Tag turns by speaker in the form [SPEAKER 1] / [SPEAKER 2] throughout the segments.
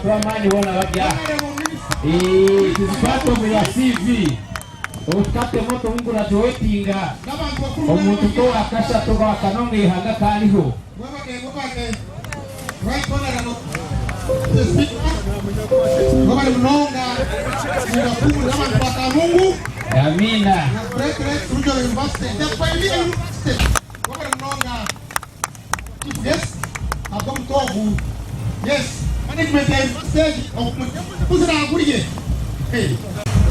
[SPEAKER 1] kwa mani wana wabia. Tisipato mwa CV. Ukate moto mungu na tuwetinga. Omuntu to akasha to wa Kanungu hanga kaliho.
[SPEAKER 2] Right corner no. The speaker. Baba mnonga. Ndio kama kwa Kanungu.
[SPEAKER 1] Amina.
[SPEAKER 2] Great University. The Pioneer University. Baba mnonga. Yes. Abam togu. Yes. Management stage of kusira kuriye.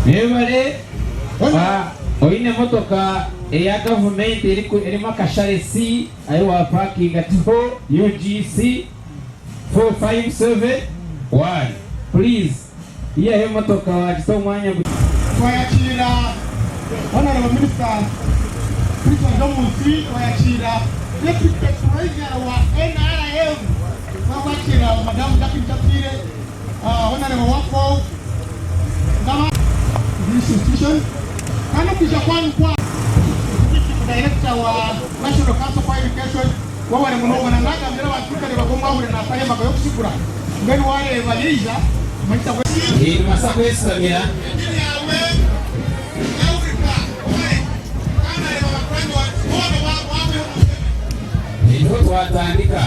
[SPEAKER 1] Yevale. Oine motoka ya government iri makashare C ayo wa parking atiho UGC 4571. Please. Iya hiyo motoka wajito mwanya
[SPEAKER 2] kwa yachira honorable minister Baryomunsi kwa yachira deputy president wa NRM kwa yachira madam Jackie Tapire honorable wako kama this institution kana kisha kwa director wa National Council for Education wa wale mnongo na ngaga mbele wa Afrika ni bagomba ule na pale magayo kusikura ngani wale valiza maisha kwa
[SPEAKER 1] hii masabesa mira ndio wataandika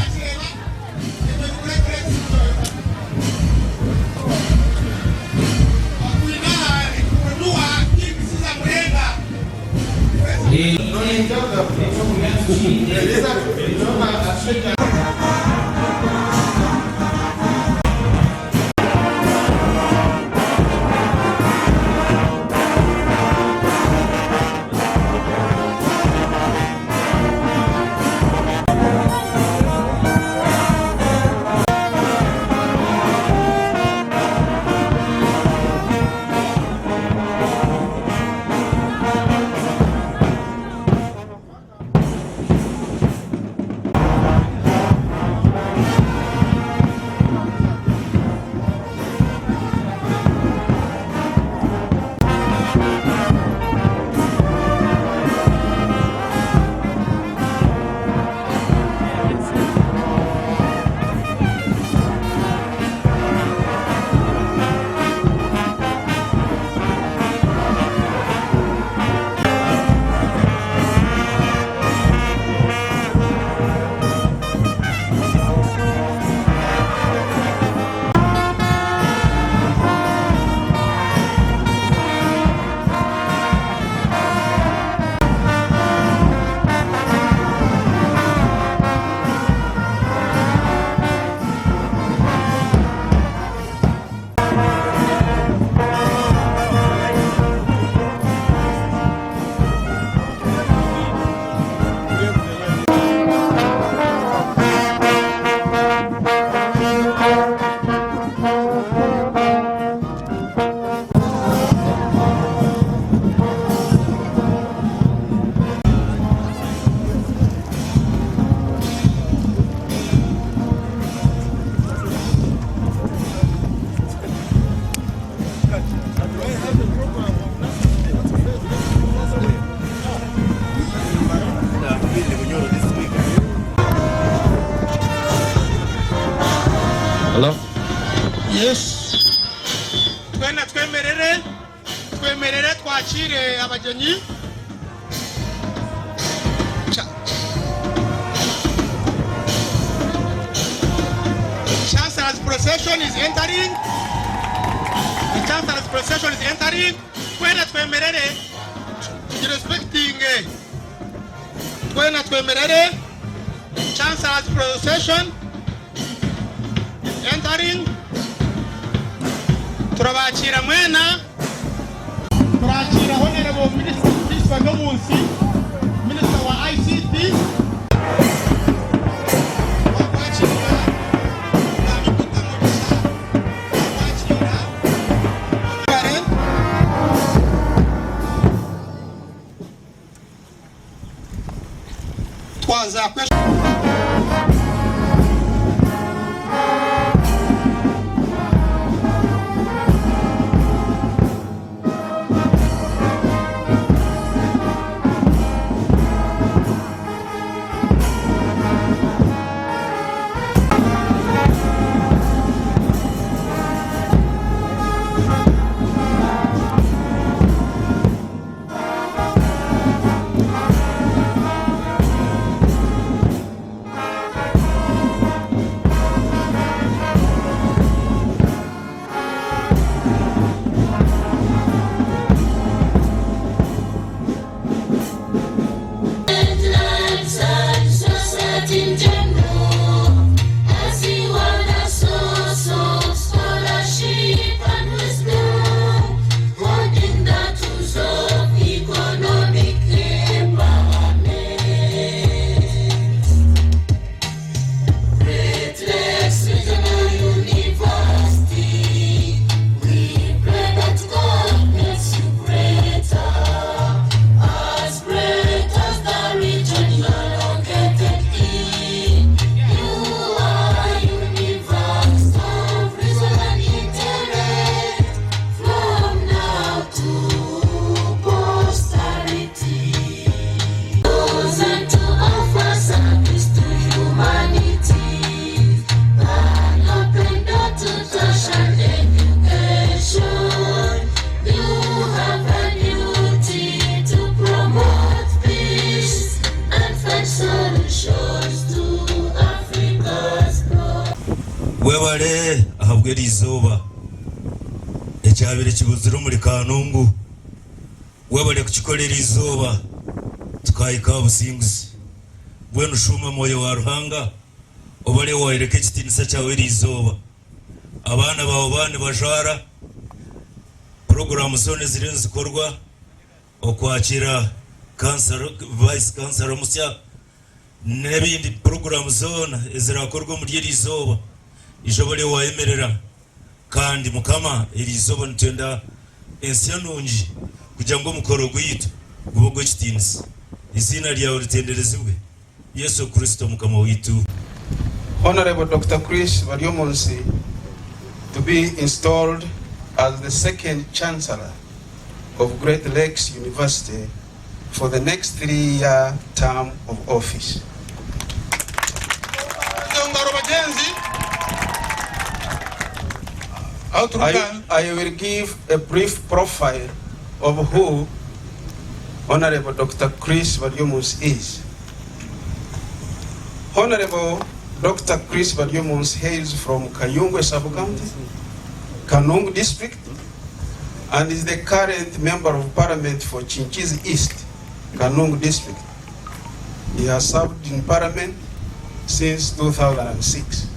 [SPEAKER 3] Hello?
[SPEAKER 2] Yes. Twemerere twakire abagenyi. Chancellor's procession is entering. The Chancellor's procession is entering. Twemerere. Respecting. Twemerere. Chancellor's procession entering. Turabakira mwena. Turabakira honorable minister Baryomunsi, minister wa ICT. Twanza
[SPEAKER 4] webale ahabwe rizoba ekyabire kibuzira muri Kanungu webale kukikolera izoba tukayika businguzi bwenu shuma moyo wa Ruhanga obale waireke kitinisa cyawe rizoba abana bawe bane bajara program zone ziri zikorwa okwakira cancer vice cancer musya n'ebindi program zone ezirakorwa muri rizoba ijobole wayemerera kandi mukama irizoba ntenda ensyanungi kugira ngo mukoro gwitu gubwo kitinisa izina lyawe ritenderezibwe Yesu Kristo mukama witu.
[SPEAKER 5] Honorable Dr. Chris Baryomunsi to be installed as the second Chancellor of Great Lakes University for the next 3-year term of office. I will give a brief profile of who Honorable Dr. Chris Baryomunsi is. Honorable Dr. Chris Baryomunsi hails from Kanungu Sub-County, Kanungu District, and is the current Member of Parliament for Chinchiz East, Kanungu District. He has served in Parliament since 2006.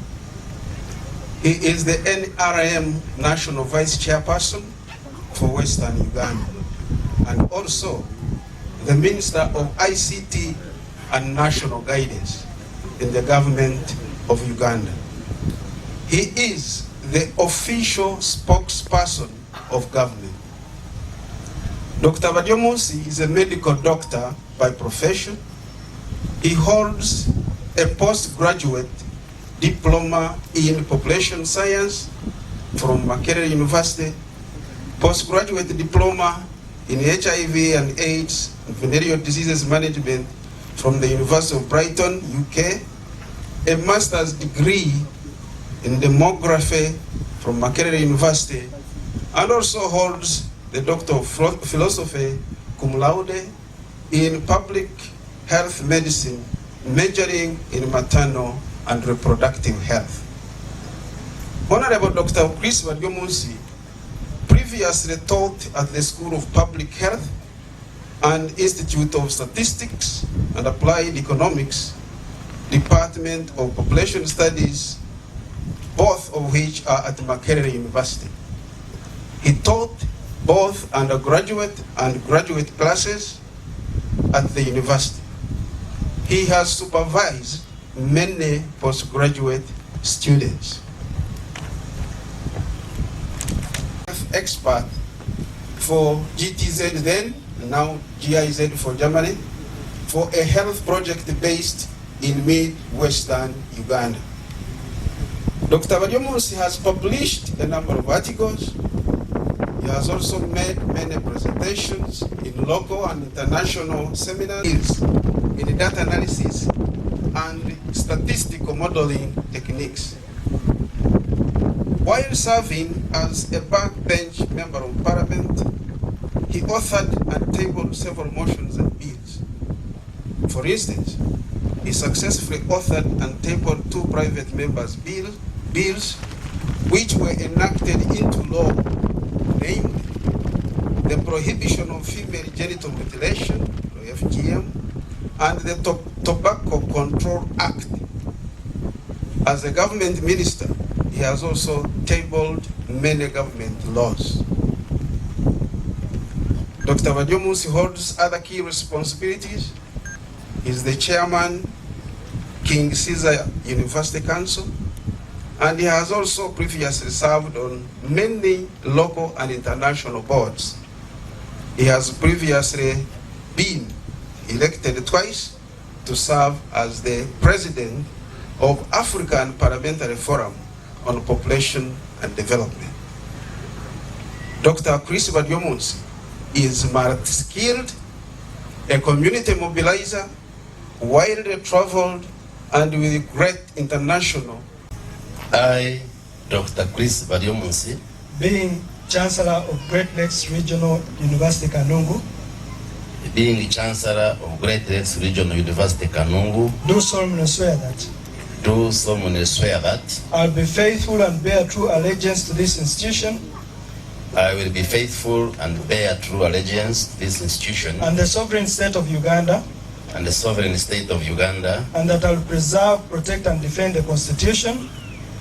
[SPEAKER 5] He is the NRM National Vice Chairperson for Western Uganda, and also the Minister of ICT and National Guidance in the government of Uganda. He is the official spokesperson of government. Dr. Baryomunsi is a medical doctor by profession. He holds a postgraduate diploma in population science from Makerere University, postgraduate diploma in HIV and AIDS and venereal diseases management from the University of Brighton, UK, a master's degree in demography from Makerere University, and also holds the Doctor of Philosophy cum laude in public health medicine, majoring in maternal and reproductive health. Honorable Dr. Chris Baryomunsi previously taught at the School of Public Health and Institute of Statistics and Applied Economics, Department of Population Studies, both of which are at Makerere University. He taught both undergraduate and graduate classes at the university. He has supervised many postgraduate students. Expert for GTZ then, now GIZ for Germany, for a health project based in mid-western Uganda. Dr. Baryomunsi has published a number of articles. He has also made many presentations in local and international seminars in data analysis and statistical modeling techniques. While serving as a backbench member of parliament, he authored and tabled several motions and bills. For instance, he successfully authored and tabled 2 private members' bills which were enacted into law, namely the Prohibition of Female Genital Mutilation, or FGM, and the Tobacco Control Act. As a government minister, he has also tabled many government laws. Dr. Baryomunsi holds other key responsibilities. He is the chairman, King Caesar University Council, and he has also previously served on many local and international boards. He has previously been elected twice to serve as the president of African Parliamentary Forum on Population and Development. Dr. Chris Baryomunsi is multi-skilled, a community mobilizer, widely traveled, and with great international.
[SPEAKER 6] I, Dr. Chris Baryomunsi,
[SPEAKER 7] being Chancellor of Great Lakes Regional University Kanungu,
[SPEAKER 6] being the Chancellor of Great Lakes Regional University Kanungu,
[SPEAKER 7] do solemnly swear that
[SPEAKER 6] do solemnly swear that
[SPEAKER 7] I'll be faithful and bear true allegiance to this institution
[SPEAKER 6] I will be faithful and bear true allegiance to this institution
[SPEAKER 7] and the sovereign state of Uganda,
[SPEAKER 6] and the sovereign state of Uganda,
[SPEAKER 7] and that I will preserve, protect, and defend the Constitution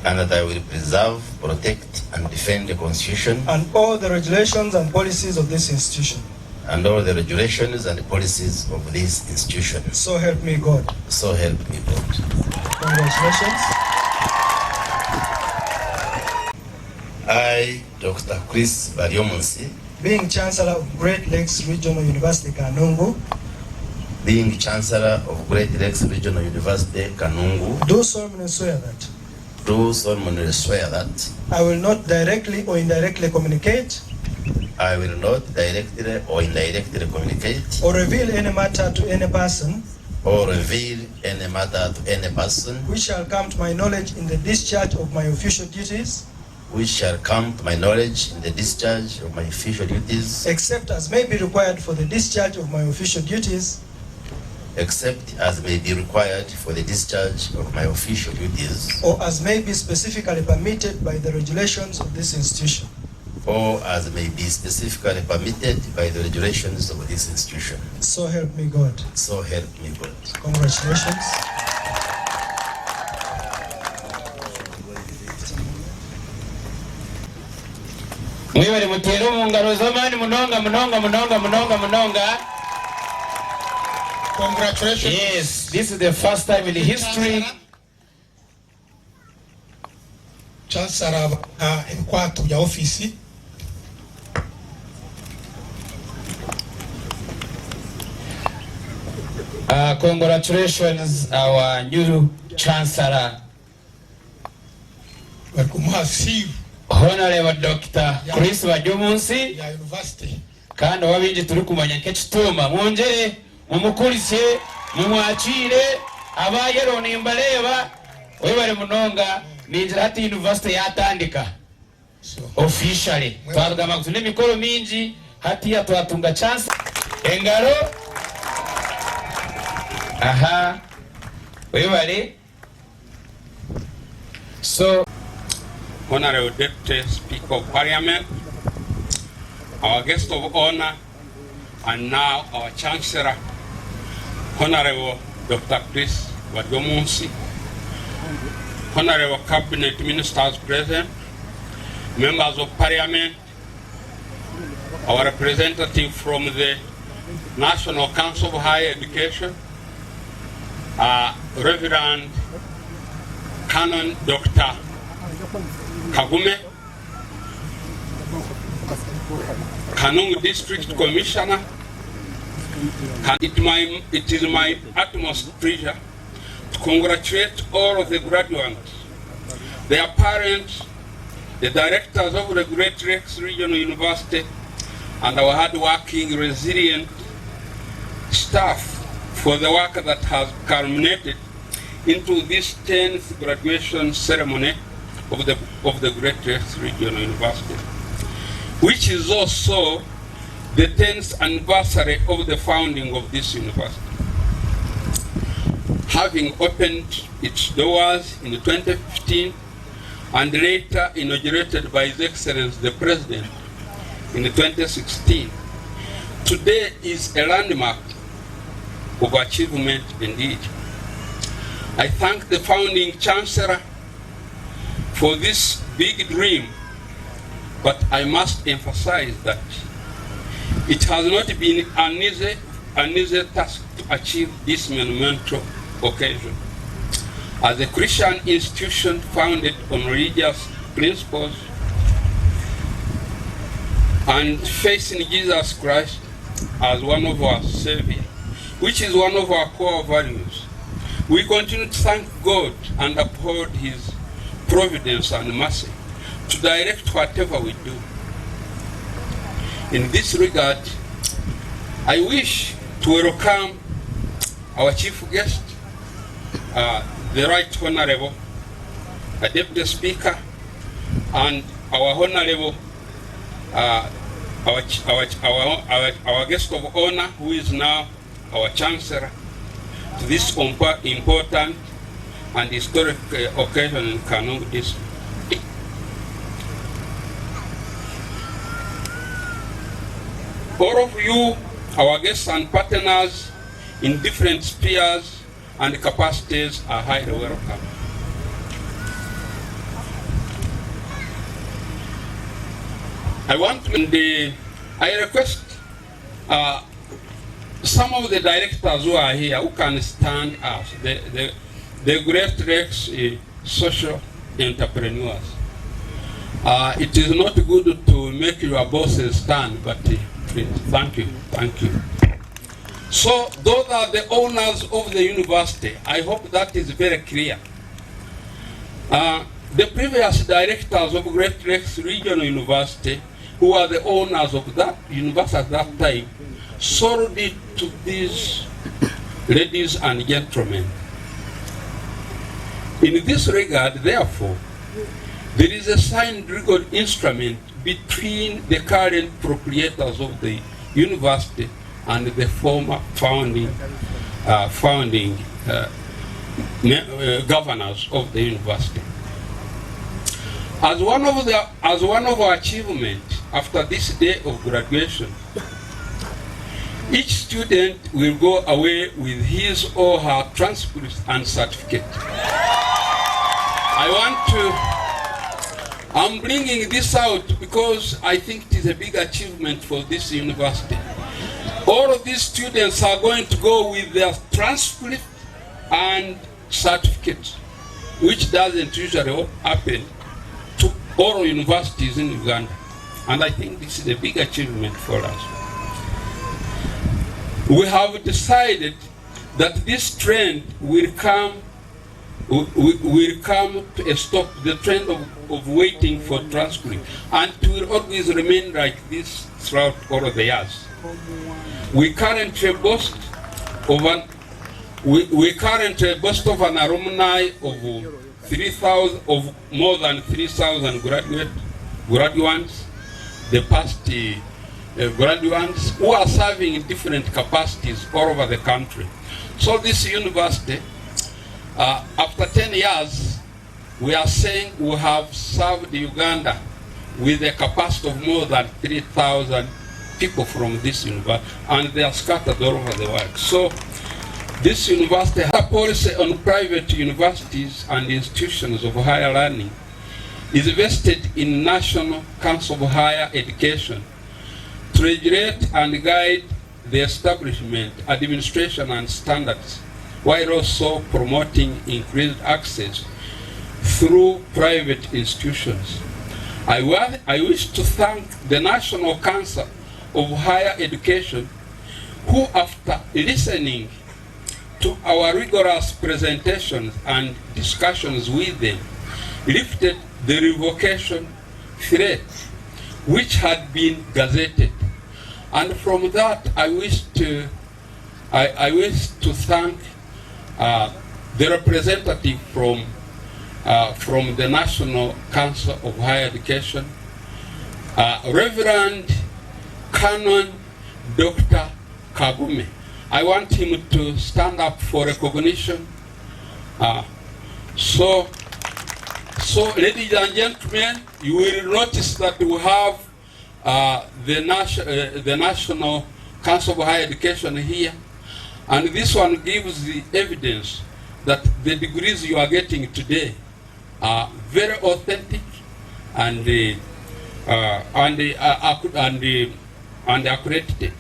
[SPEAKER 6] and that I will preserve, protect, and defend the Constitution
[SPEAKER 7] and all the regulations and policies of this institution.
[SPEAKER 6] and all the regulations and policies of this institution.
[SPEAKER 7] So help me God.
[SPEAKER 6] So help me God.
[SPEAKER 7] Congratulations.
[SPEAKER 6] I, Dr. Chris Baryomunsi,
[SPEAKER 7] Being Chancellor of Great Lakes Regional University, Kanungu,
[SPEAKER 6] being Chancellor of Great Lakes Regional University, Kanungu,
[SPEAKER 7] do solemnly swear that
[SPEAKER 6] do solemnly swear that
[SPEAKER 7] I will not directly or indirectly communicate
[SPEAKER 6] I will not directly or indirectly communicate
[SPEAKER 7] or reveal any matter to any person
[SPEAKER 6] or reveal any matter to any person
[SPEAKER 7] which shall come to my knowledge in the discharge of my official duties,
[SPEAKER 6] which shall come to my knowledge in the discharge of my official duties,
[SPEAKER 7] except as may be required for the discharge of my official duties,
[SPEAKER 6] except as may be required for the discharge of my official duties,
[SPEAKER 7] or as may be specifically permitted by the regulations of this institution.
[SPEAKER 6] or as may be specifically permitted by the regulations of this institution.
[SPEAKER 7] So help me God.
[SPEAKER 6] So help me God.
[SPEAKER 7] Congratulations.
[SPEAKER 1] Mwibale mutero mu ngalo z'amaani munonga.
[SPEAKER 2] Congratulations.
[SPEAKER 1] Yes, this is the first time in history.
[SPEAKER 2] Chancellor ebikwatu bya office.
[SPEAKER 1] Congratulations our new Chancellor,
[SPEAKER 2] Bari kumuha seal
[SPEAKER 1] Honorable Dr. Chris Baryomunsi,
[SPEAKER 2] ya university.
[SPEAKER 1] kandi wabinji turi kumanya nk'ekituma mwongere mumukulisye mumwakire abayero nimbaleba webale munonga ninjira hati university yatandika officially twagamba kutune mikoro mingi hati ya twatunga chance engaro aha webale. So
[SPEAKER 8] Honorable Deputy Speaker of Parliament, our guest of honor, and now our Chancellor, Honorable Dr. Chris Baryomunsi, Honorable Cabinet Ministers present, members of Parliament, our representative from the National Council of Higher Education, Reverend Canon Dr. Kagume, Kanungu District Commissioner, it is my utmost pleasure to congratulate all of the graduates, their parents, the directors of the Great Lakes Regional University, and our hard-working, resilient staff for the work that has culminated into this 10th graduation ceremony of the Great Lakes Regional University, which is also the 10th anniversary of the founding of this university. Having opened its doors in 2015 and later inaugurated by His Excellency the President in 2016, today is a landmark of achievement indeed. I thank the founding Chancellor for this big dream, but I must emphasize that it has not been an easy task to achieve this monumental occasion. As a Christian institution founded on religious principles and facing Jesus Christ as one of our Savior, which is one of our core values, we continue to thank God and uphold His providence and mercy to direct whatever we do. In this regard, I wish to welcome our chief guest, the Right Honorable Deputy Speaker, and our Honorable, our guest of honor, who is now our Chancellor, to this important and historic occasion in Kanungu District. All of you, our guests and partners in different spheres and capacities are highly welcome. I request some of the directors who are here who can stand us, the great Rex social entrepreneurs. It is not good to make your bosses stand, but please, thank you. So those are the owners of the university. I hope that is very clear. The previous directors of Great Lakes Regional University, who are the owners of that university at that time, sold it to these ladies and gentlemen. In this regard, therefore, there is a signed legal instrument between the current proprietors of the university and the former founding governors of the university. As one of our achievements after this day of graduation, each student will go away with his or her transcript and certificate. I'm bringing this out because I think it is a big achievement for this university. All of these students are going to go with their transcript and certificates, which doesn't usually happen to all universities in Uganda. And I think this is a big achievement for us. We have decided that this trend will come to a stop, the trend of waiting for transcript, and it will always remain like this throughout all of the years. We currently boast of an alumni of more than 3,000 graduates, the past graduates who are serving in different capacities all over the country. So this university, after 10 years, we are saying we have served Uganda with a capacity of more than 3,000 people from this university, and they are scattered all over the world. So this university has a policy on private universities and institutions of higher learning is vested in National Council of Higher Education to regulate and guide the establishment, administration, and standards, while also promoting increased access through private institutions. I wish to thank the National Council of Higher Education, who, after listening to our rigorous presentations and discussions with them, lifted the revocation threat which had been gazetted. And from that, I wish to thank the representative from the National Council of Higher Education, Reverend Canon Dr. Kagume. I want him to stand up for recognition. So, ladies and gentlemen, you will notice that we have the National Council of Higher Education here, and this one gives the evidence that the degrees you are getting today are very authentic and accredited.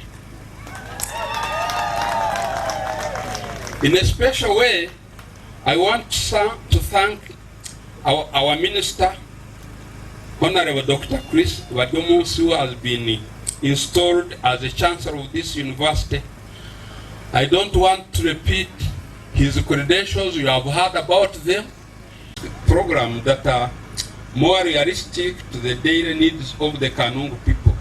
[SPEAKER 8] In a special way, I want to thank our minister, Honorable Dr. Chris Baryomunsi, who has been installed as the Chancellor of this university. I don't want to repeat his credentials, you have heard about them. Programs that are more realistic to the daily needs of the Kanungu people.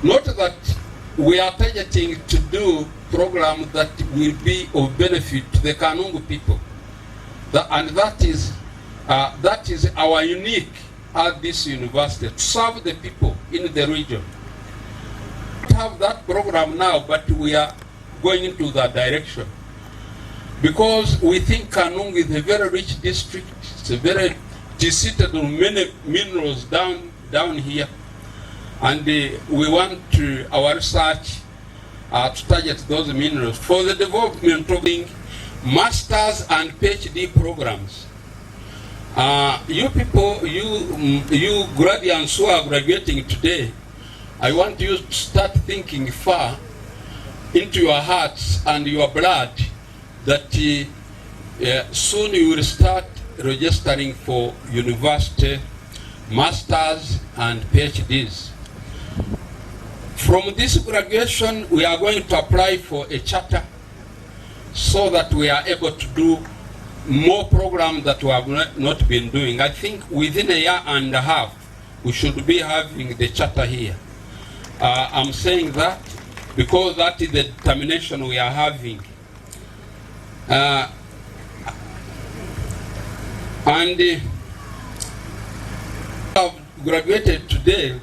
[SPEAKER 8] Not that we are targeting to do programs that will be of benefit to the Kanungu people. And that is our unique at this university, to serve the people in the region. We have that program now, but we are going into that direction. because we think Kanungu is a very rich district. It is seated on many minerals down here, and we want our research to target those minerals for the development of masters and PhD programs. You people, you graduates who are graduating today, I want you to start thinking far into your hearts and your blood that soon you will start registering for university, masters and PhDs. From this graduation, we are going to apply for a charter so that we are able to do more programs that we have not been doing. I think within a year and a half, we should be having the charter here. I'm saying that because that is the determination we are having. And have graduated today,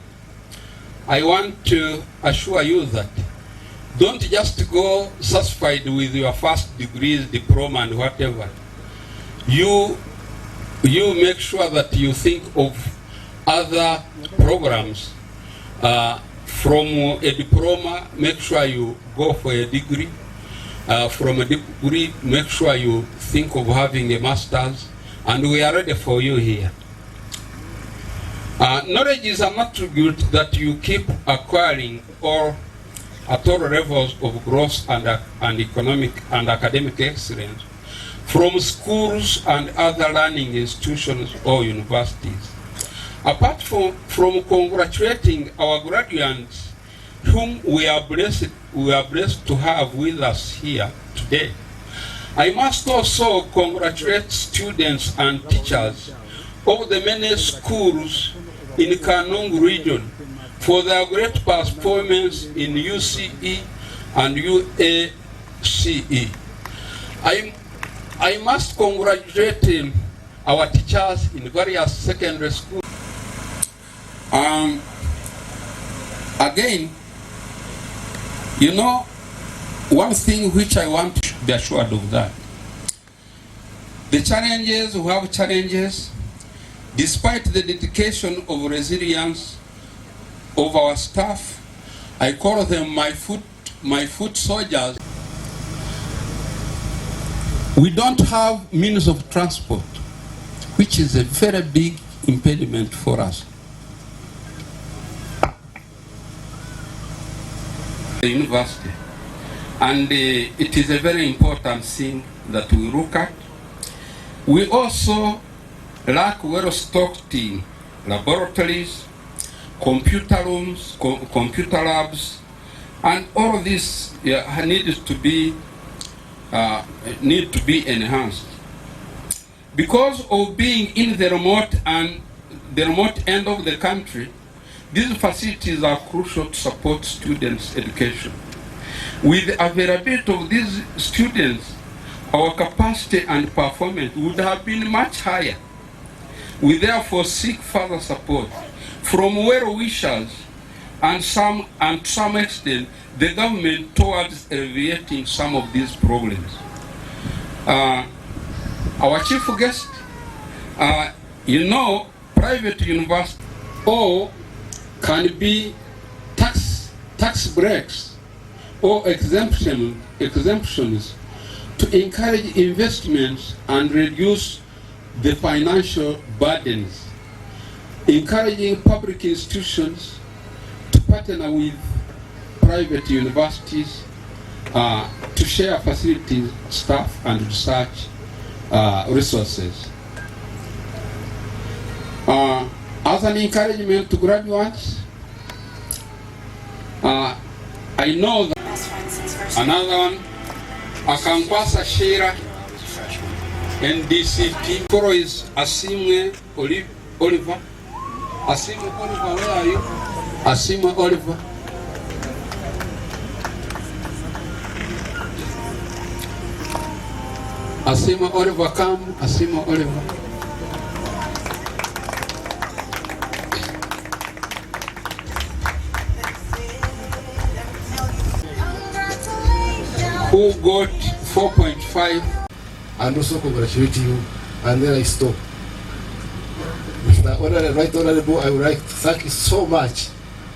[SPEAKER 8] I want to assure you that don't just go satisfied with your first degrees, diploma and whatever. You make sure that you think of other programs. From a diploma, make sure you go for a degree. From a degree, make sure you think of having a master's, and we are ready for you here. Knowledge is an attribute that you keep acquiring or at all levels of growth and economic and academic excellence from schools and other learning institutions or universities. Apart from congratulating our graduates whom we are blessed to have with us here today, I must also congratulate students and teachers of the many schools in the Kanungu region for their great performance in UCE and UACE. I must congratulate our teachers in various secondary schools. Again, you know, one thing which I want to be assured of that, the challenges, we have challenges, despite the dedication of resilience of our staff, I call them my foot soldiers. We don't have means of transport, which is a very big impediment for us. The university, and it is a very important thing that we look at. We also lack well-stocked laboratories, computer rooms, computer labs, and all of this need to be enhanced. Because of being in the remote end of the country, these facilities are crucial to support students' education. With the availability of these students, our capacity and performance would have been much higher. We therefore seek further support from well-wishers and to some extent the government towards alleviating some of these problems. Our chief guest, you know, private university or can be tax breaks or exemptions to encourage investments and reduce the financial burdens, encouraging public institutions to partner with private universities to share facilities, staff, and research resources. As an encouragement to graduates, I know that another one, Akampasa Shira, NDCP, Koro is Asimwe Oliver. Asimwe Oliver, where are you? Asimwe Oliver. Asimwe Oliver, come. Asimwe Oliver. Who got 4.5
[SPEAKER 9] and also congratulate you. And then I stop. Mr. Honorable, Right Honorable, I would like to thank you so much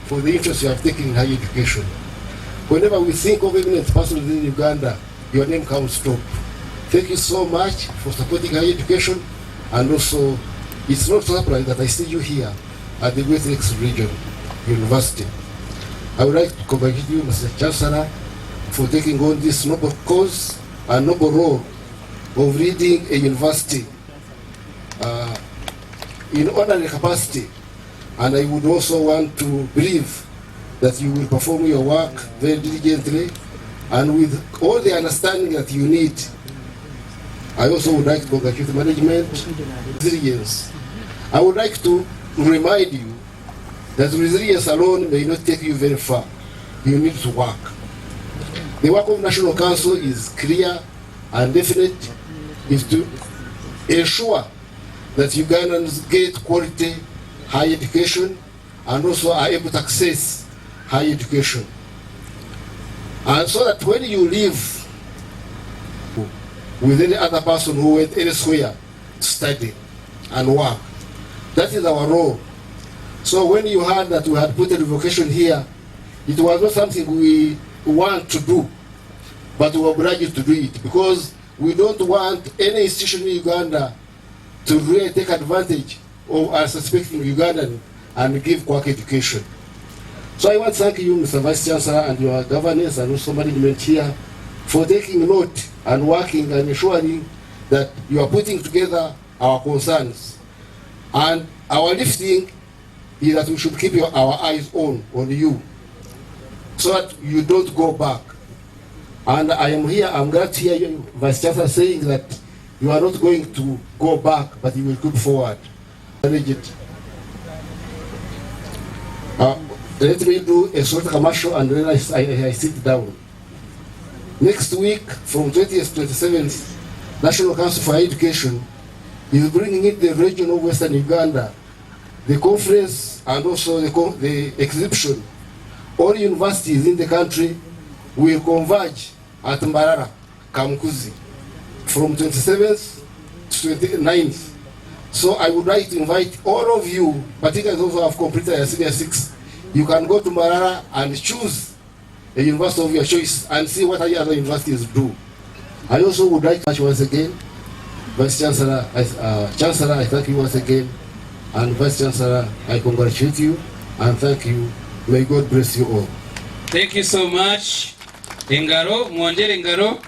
[SPEAKER 9] for the interest you have taken in higher education. Whenever we think of eminent persons in Uganda, your name comes top. Thank you so much for supporting higher education, and also it's not surprising that I see you here at the Great Lakes Region University. I would like to congratulate you, Mr. Chancellor, for taking on this noble cause and noble role of leading a university in honorary capacity. And I would also want to believe that you will perform your work very diligently and with all the understanding that you need. I also would like to congratulate the management. Resilience. I would like to remind you that resilience alone may not take you very far. You need to work. The work of National Council is clear and definite, is to ensure that Ugandans get quality higher education and also are able to access higher education. And so that when you live with any other person who went elsewhere to study and work, that is our role. So when you heard that we had put a vocation here, it was not something we want to do, but we were obliged to do it because we don't want any institution in Uganda to really take advantage of unsuspecting Ugandan and give quality education. So I want to thank you, Mr. Vice Chancellor, and your governors and also management here for taking note and working and ensuring that you are putting together our concerns. And our lifting is that we should keep our eyes on you so that you don't go back. And I am here, I'm glad to hear you, Vice Chancellor, saying that you are not going to go back, but you will go forward. Let me do a short commercial and then I sit down. Next week, from 20th to 27th, National Council for Higher Education is bringing in the region of Western Uganda, the conference and also the exhibition. All universities in the country will converge at Mbarara, Kamukuzi, from 27th to 29th. So I would like to invite all of you, particularly those who have completed your senior 6, you can go to Mbarara and choose a university of your choice and see what other universities do. I also would like to thank you once again, Vice Chancellor, Chancellor, I thank you once again, and Vice Chancellor, I congratulate you and thank you. May God bless you all.
[SPEAKER 1] Thank you so much. Engaro, mwongere engaro.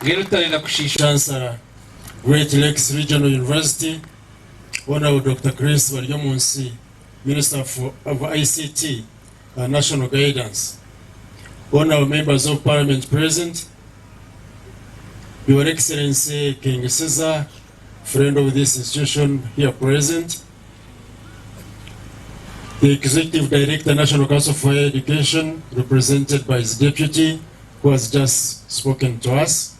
[SPEAKER 1] Gerutalenda kushisha.
[SPEAKER 10] Chancellor, Great Lakes Regional University, Honorable Dr. Chris Baryomunsi, Minister of ICT and National Guidance, Honorable members of Parliament present, Your Excellency King Caesar, friend of this institution here present, the Executive Director, National Council for Higher Education, represented by his deputy, who has just spoken to us,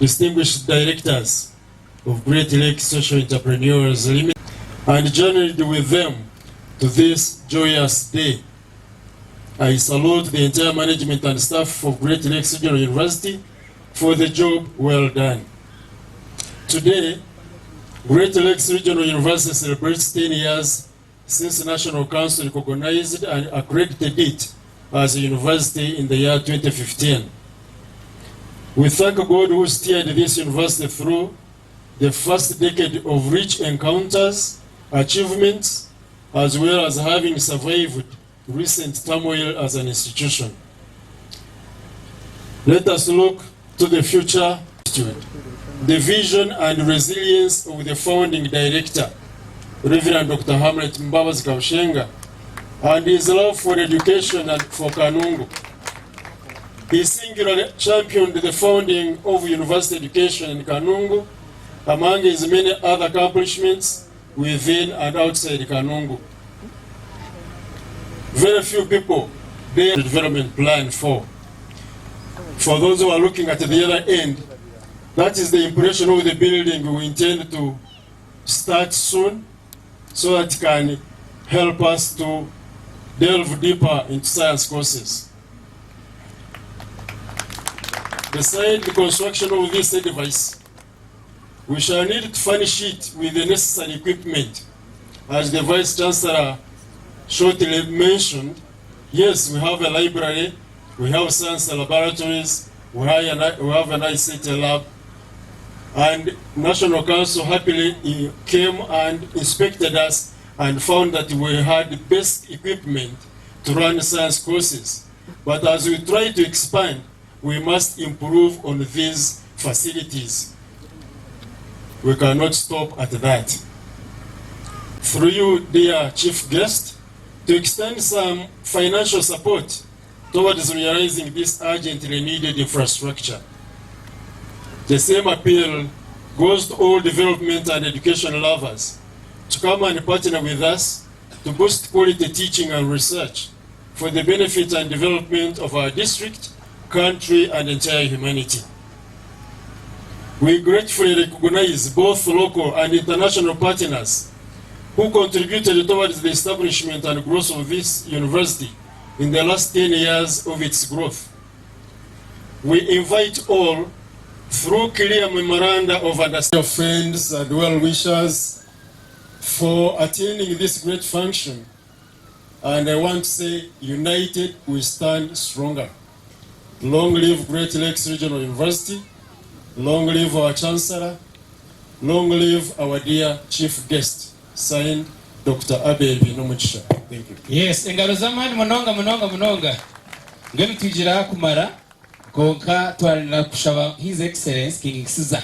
[SPEAKER 10] distinguished directors of Great Lakes Social Entrepreneurs Limited, and journeyed with them to this joyous day. I salute the entire management and staff of Great Lakes Regional University for the job well done. Today, Great Lakes Regional University celebrates 10 years since the National Council recognized and accredited it as a university in the year 2015. We thank God who steered this university through the first decade of rich encounters, achievements, as well as having survived recent turmoil as an institution. Let us look to the future. The vision and resilience of the founding director, Reverend Dr. Hamlet Kabushenga, and his love for education and for Kanungu. He singularly championed the founding of university education in Kanungu, among his many other accomplishments within and outside Kanungu. Very few people bear the development plan for. For those who are looking at the other end, that is the impression of the building we intend to start soon, so that it can help us to delve deeper into science courses. beside the construction of this device, we shall need to furnish it with the necessary equipment. As the Vice Chancellor shortly mentioned, yes, we have a library, we have science laboratories, we have an ICT lab, and National Council happily came and inspected us and found that we had the best equipment to run science courses. But as we try to expand, we must improve on these facilities. We cannot stop at that. Through you, dear Chief Guest, to extend some financial support towards realizing this urgently needed infrastructure. The same appeal goes to all development and education lovers to come and partner with us to boost quality teaching and research for the benefit and development of our district, country, and entire humanity. We gratefully recognize both local and international partners who contributed towards the establishment and growth of this university in the last 10 years of its growth. We invite all, through clear memoranda of understanding, friends and well-wishers for attending this great function. And I want to say, united we stand stronger. Long live Great Lakes Regional University. Long live our Chancellor. Long live our dear Chief Guest. Signed, Dr. Abebi Nomuchisha. Thank you.
[SPEAKER 1] Yes, engalo zamani munonga. Ngeni tujira kumara konka twarina kushaba His Excellency King Siza.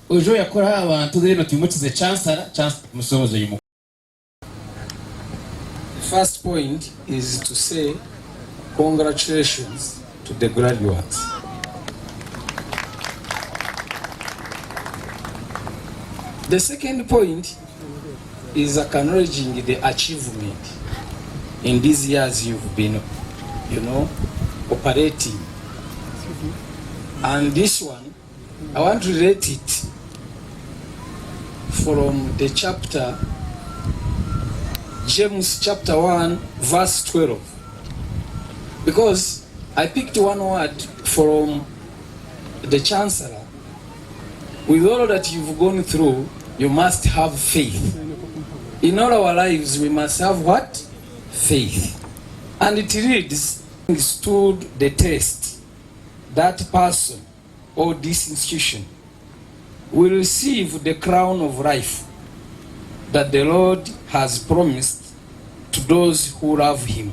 [SPEAKER 1] Ojo yakora abantu rero tumukize Chancellor musomozo yimu.
[SPEAKER 11] The first point is to say congratulations to the graduates. The second point is acknowledging the achievement in these years you've been, operating. And this one, I want to relate it from the chapter, James chapter 1, verse 12. Because I picked one word from the Chancellor. With all that you've gone through, you must have faith. In all our lives, we must have what? Faith. And it reads, stood the test, that person or this institution will receive the crown of life that the Lord has promised to those who love him.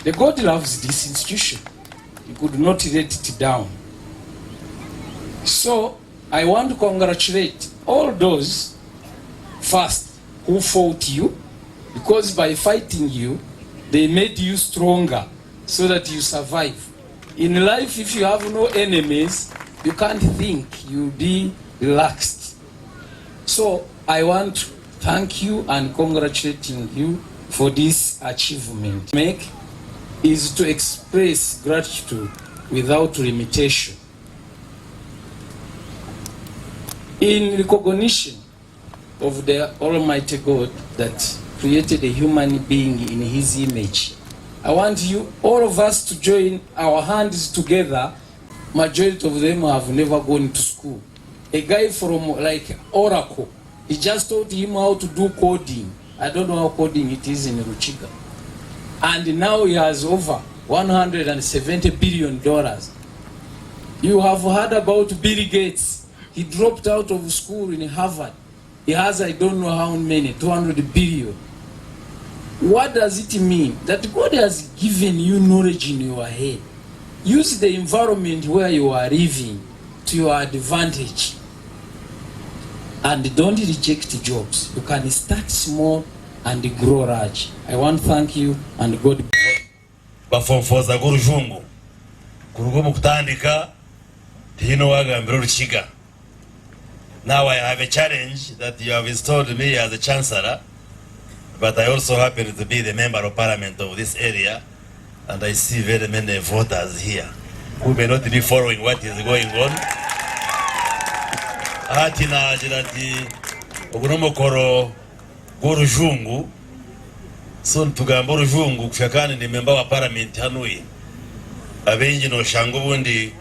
[SPEAKER 11] The God loves this institution. He could not let it down. So I want to congratulate all those first who fought you, because by fighting you, they made you stronger so that you survive. In life, if you have no enemies, you can't think, you'll be relaxed. So I want to thank you and congratulating you for this achievement. Make is to express gratitude without limitation. In recognition of the Almighty God that created a human being in his image, I want you, all of us, to join our hands together. Majority of them have never gone to school. A guy from like Oracle, he just taught him how to do coding. I don't know how coding it is in Ruchiga. And now he has over $170 billion. You have heard about Bill Gates. He dropped out of school in Harvard. He has, I don't know how many, 200 billion. What does it mean? That God has given you knowledge in your head. Use the environment where you are living to your advantage. And don't reject jobs. You can start small and grow large. I want to thank you and God.
[SPEAKER 4] Bafomfoza gurujungu. Kurugo mukutandika tino wagambira Ruchiga. Now I have a challenge that you have installed me as a Chancellor, but I also happen to be the Member of Parliament of this area, and I see very many voters here who may not be following what is going on. Hati na jirati ogunomokoro abengi no shango bundi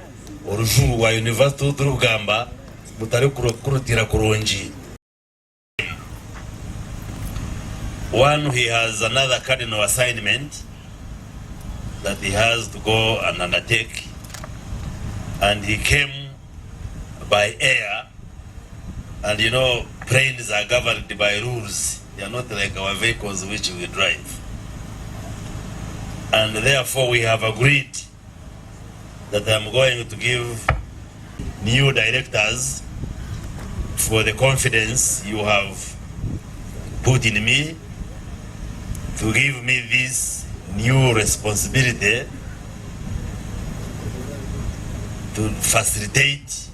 [SPEAKER 4] orujungu wa university turugamba mutari kurutira kuronji. One, he has another cardinal assignment that he has to go and undertake, and he came by air, and you know, planes are governed by rules. They are not like our vehicles which we drive. And therefore we have agreed that I'm going to give new directors for the confidence you have put in me, to give me this new responsibility to facilitate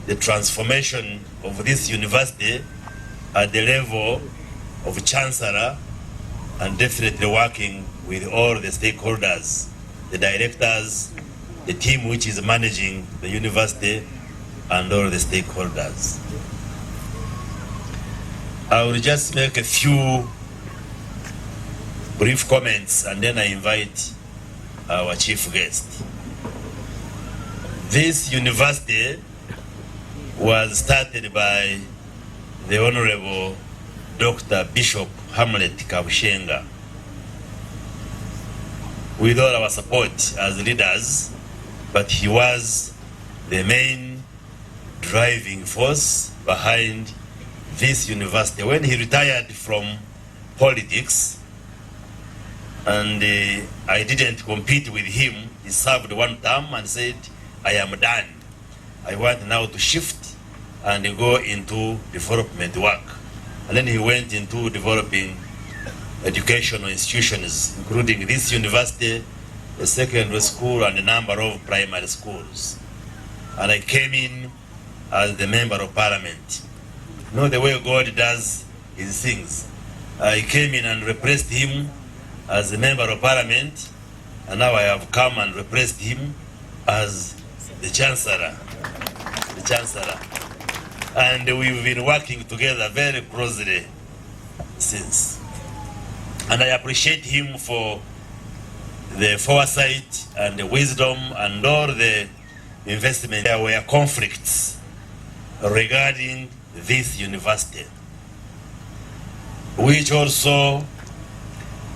[SPEAKER 4] the transformation of this university at the level of Chancellor, and definitely working with all the stakeholders, the directors, the team which is managing the university, and all the stakeholders. I will just make a few brief comments and then I invite our chief guest. This university was started by the Honorable Dr. Bishop Hamlet Kabushenga. With all our support as leaders, but he was the main driving force behind this university. When he retired from politics, and I didn't compete with him, he served one term and said, I am done. I want now to shift and go into development work. And then he went into developing educational institutions, including this university, a secondary school, and a number of primary schools. And I came in as the member of parliament. You know the way God does his things. I came in and replaced him as a member of parliament, and now I have come and replaced him as the Chancellor. And we've been working together very closely since. And I appreciate him for the foresight and the wisdom and all the investment. There were conflicts regarding this university, which also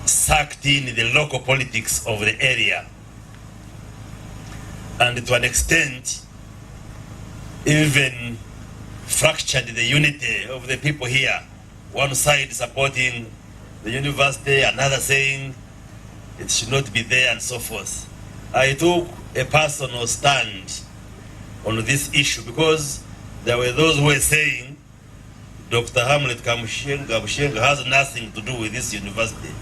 [SPEAKER 4] sucked in the local politics of the area, and to an extent even fractured the unity of the people here. One side supporting the university, another saying it should not be there, and so forth. I took a personal stand on this issue because there were those who were saying Dr. Hamlet Kabushenga has nothing to do with this university.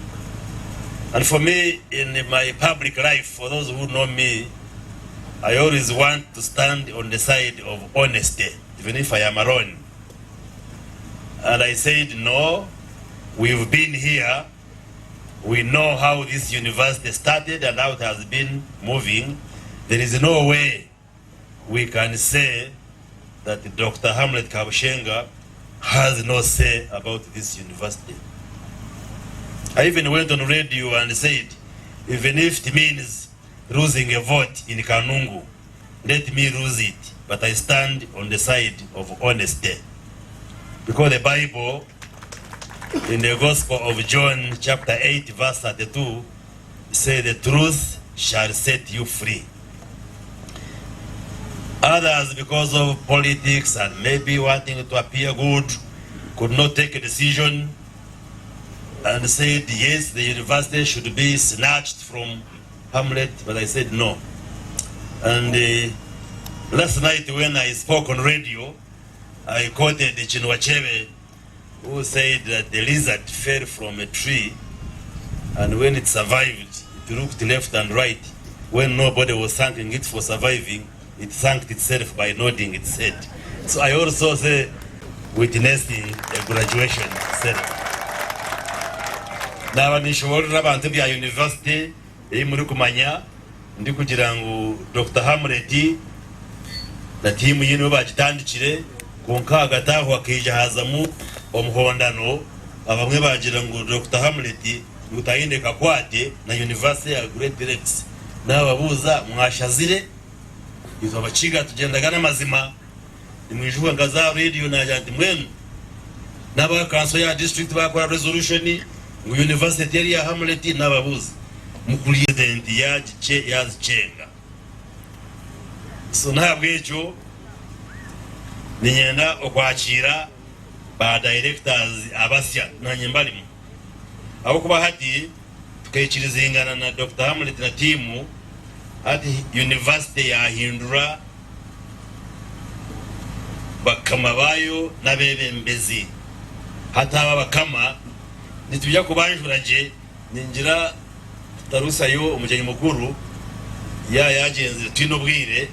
[SPEAKER 4] And for me, in my public life, for those who know me, I always want to stand on the side of honesty, even if I am alone. And I said, no, we've been here, we know how this university started and how it has been moving. There is no way we can say that Dr. Hamlet Kabushenga has no say about this university. I even went on radio and said, even if it means losing a vote in Kanungu, let me lose it, but I stand on the side of honesty. Because the Bible, in the Gospel of John chapter 8 verse 32, says the truth shall set you free. Others, because of politics and maybe wanting to appear good, could not take a decision and said, yes, the university should be snatched from Hamlet, but I said no. And last night when I spoke on radio, I quoted Chinwachebe, who said that the lizard fell from a tree, and when it survived, it looked left and right. When nobody was thanking it for surviving, it thanked itself by nodding its head. So I also say, witnessing a graduation ceremony. Now, nishoborera abantu bya university muri kumanya ndi kugira ngo Dr. Hamlet na timu yino bagitandikire konka agataho akija hazamu omuhondano abamwe bagira ngo Dr. Hamlet utayinde kakwate na university ya Great Lakes n'ababuza mwashazire izo abaciga tugendaga n'amazima nimwijuka ngaza radio na yanti mwenu n'aba council ya district bakora resolution ngo university yari ya Hamlet n'ababuza mu president yazicenga. So ntabwo icyo ninyenda okwakira ba directors abasya nanye mbalimo abo kuba hati tukayikirizingana na Dr. Hamlet na timu ati university yahindura bakama bayo n'abebembezi hataba bakama nitujya kubanjuraje ningira tarusayo umujyanyi mukuru yagenze twino bwire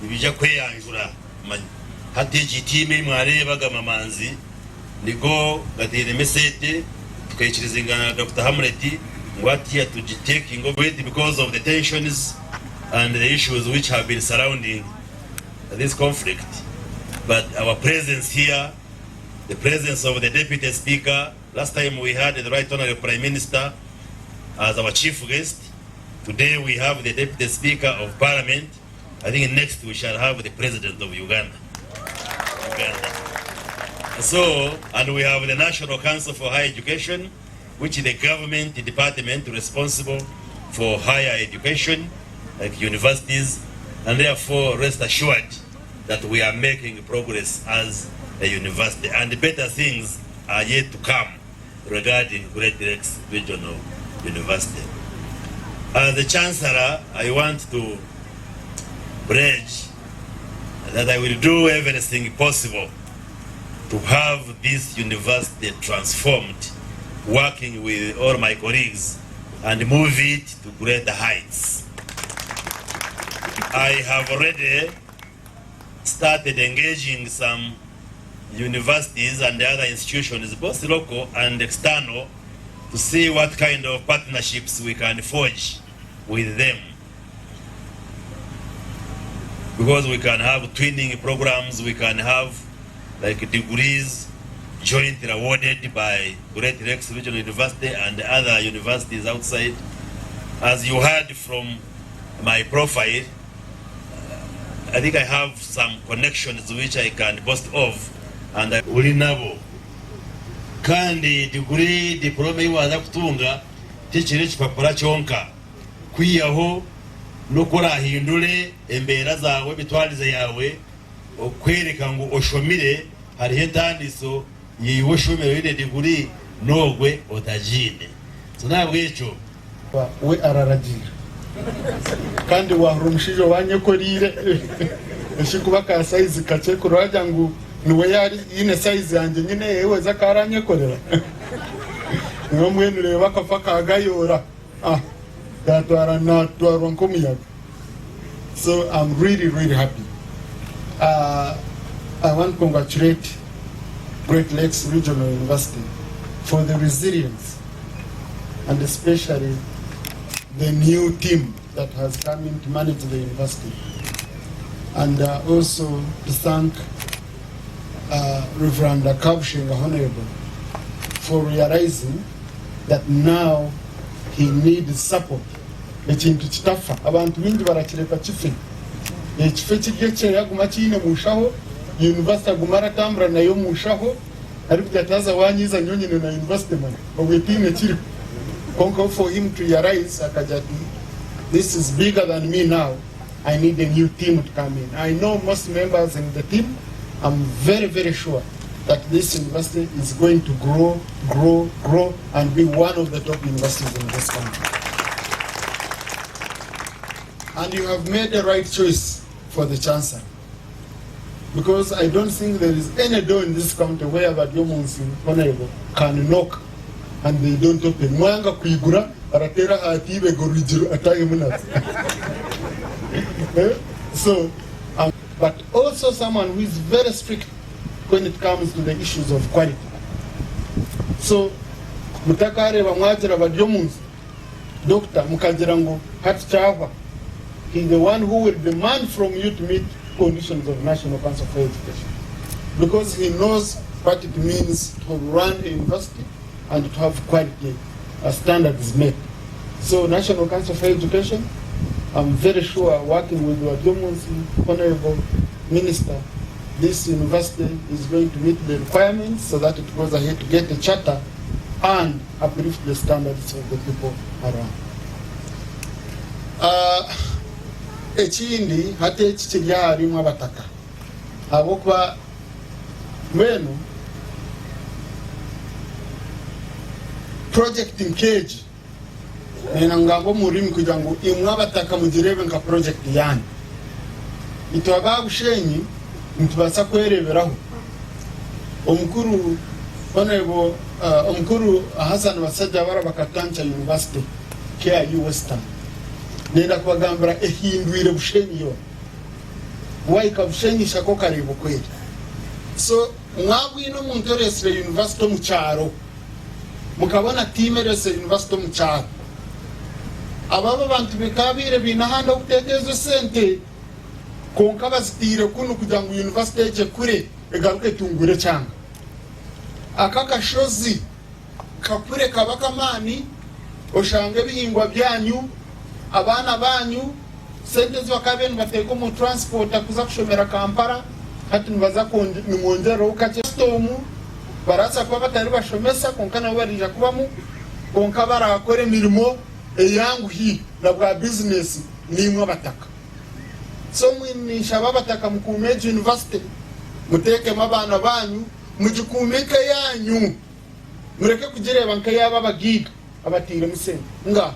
[SPEAKER 4] ibijya kweyanjura hati gitime mwarebaga mamanzi nigo gatire mesete tukayikirizingana na Dr. Hamlet what here to taking over it because of the tensions and the issues which have been surrounding this conflict. But our presence here, the presence of the Deputy Speaker, last time we had the Right Honorable Prime Minister as our chief guest. Today we have the Deputy Speaker of Parliament. I think next we shall have the President of Uganda. So, and we have the National Council for Higher Education, which is the government department responsible for higher education, like universities, and therefore rest assured that we are making progress as a university, and better things are yet to come regarding Great Lakes Regional University. As the Chancellor, I want to pledge that I will do everything possible to have this university transformed, working with all my colleagues and move it to greater heights. I have already started engaging some universities and other institutions, both local and external, to see what kind of partnerships we can forge with them. Because we can have twinning programs, we can have like degrees jointly awarded by Great Lakes Regional University and other universities outside. As you heard from my profile, I think I have some connections which I can boast of, and I will nabo. Kandi degree diploma iwaza kutunga tikiri kipapura kyonka kwiyaho nokora hindure embera zawe bitwalize yawe okwereka ngo oshomire hari hentandiso yiwe shomere ine degree nogwe otajine. So nabwo echo
[SPEAKER 2] we araragira kandi warumshijo banyekorire eshikuba ka size kace kuraja ngo niwe yari ine size yanje nyine yewe zakaranyekorera no mwene reba kafa kagayora datwara na twaronkomiyaga. So I'm really happy. I want to congratulate Great Lakes Regional University for the resilience and especially the new team that has come in to manage the university. And also to thank Reverend Kabushenga Honorable for realizing that now he needs support. Ekintu kitafa abantu bingi barakireka kife ekife kigeche yaguma kine mushaho university agumara tambra nayo mushaho ariko byataza wanyiza nyonyine na university man obwetine kiri konko for him to realize akajati this is bigger than me now. I need a new team to come in. I know most members in the team. I'm very sure that this university is going to grow and be one of the top universities in this country. And you have made the right choice for the Chancellor. Because I don't think there is any door in this country where Baryomunsi Honorable can knock and they don't open. Mwanga kuigura, aratera atibe gorijiro atayimunat. So, but also someone who is very strict when it comes to the issues of quality. So, mutakare bamwajira Baryomunsi, Doctor Mukajirango Hatchava, he's the one who will demand from you to meet conditions of National Council for Education. Because he knows what it means to run a university and to have quality standards met. So National Council for Education, I'm very sure working with Baryomunsi, Honorable Minister, this university is going to meet the requirements so that it goes ahead to get a charter and uplift the standards of the people around. Ekindi hate ekikiri harimu abataka abokuba mwenu project nkeji nina ngambo murimi kugira ngo imwe abataka mugirebe nka project yanyu itwaga Bushenyi ntibasa kwereberaho omukuru Honorable omukuru Hassan Basajja barabakatancha University KIU Western nenda kubagambira ehindwire Bushenyi yo waika Bushenyi shako karibu kweli. So mwabwino muntoresre university mu cyaro mukabona timerese university mu cyaro ababa bantu bekabire binahanda okutegezo sente konka bazitire kuno kugira ngo university eje kure egaruke tungure cyanga akaka shozi kakure kabakamani oshange bihingwa byanyu abana banyu sente zibakabeni batego mu transport akuza kushomera Kampala hati nibaza kundi nimwongero ukache stomu barasa kwa batari bashomesa konka nabo barija kubamu konka barakore mirimo eyangu hi na bwa business nimwe abataka. So mwinisha babataka mukumeje university muteke mabana banyu mujikumike yanyu mureke kugireba nka yaba bagiga abatire musene nga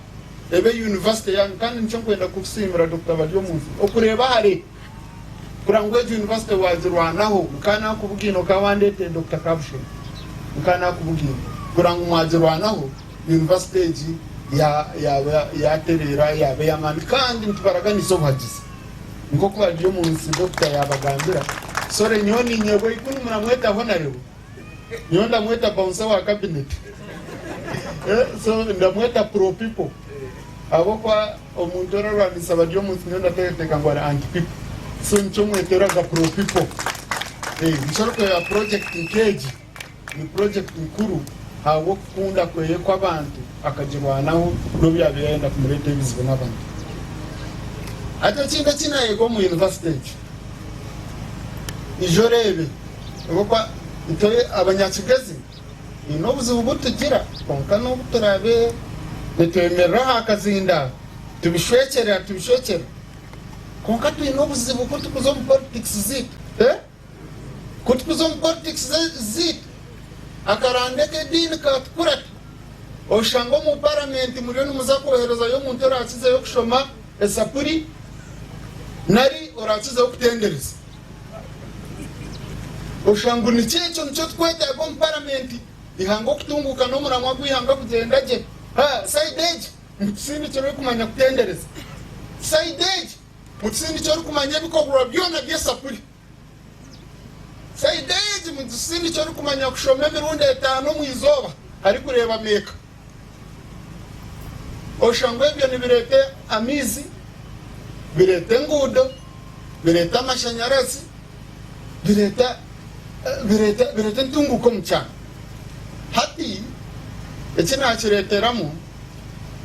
[SPEAKER 2] ebe university yanyu kandi nco kwenda kusimira Dr. Baryomunsi okureba hare kurangweje university wazirwanaho mukana kubugino kawandete Dr. Kabushenga mukana kubugino kurangu mwazirwanaho university ya terera yabe yamani kandi ntibaraganiso bagize nko kwa Baryomunsi Dr. yabagambira sore nyoni nyego ikunu muramweta Honorable nyonda mweta bouncer wa cabinet so ndamweta pro people abo kwa omuntu orarwanisa Baryomunsi nyonda teteka ngo ara anti people so ncho mwetera ga pro people nchoroko ya project nkeji ni project nkuru hawo kunda kweye kwa bantu akajirwanaho no byabenda kumurete bizwe n'abantu ate kinga kinayego mu university ijorebe kwa itoye abanyakigezi inobuzi butugira konka no buturabe netwemera hakazinda tubishwekera konka twinobuzi bukutu kuzo mu politics zit kutukuzo mu politics zit akarandeke dini katkurat oshango mu parliament muriyo muzakohereza yo muntu rakize yo kushoma esapuri nari orakize yo kutendereza oshango ni cyecho nico twete go mu parliament ihango kutunguka no muramwa gwihanga kugenda je side edge mutsindi cyo kumanya kutendereza side edge mutsindi cyo kumanya bikogura byona byesapuri side edge mutsindi cyo kumanya kushoma mirunde 5 mu izoba ari kureba meka oshango ebyo nibirete amizi birete ngudo birete amashanyarazi birete ntunguko mchana hati ekina kireteramo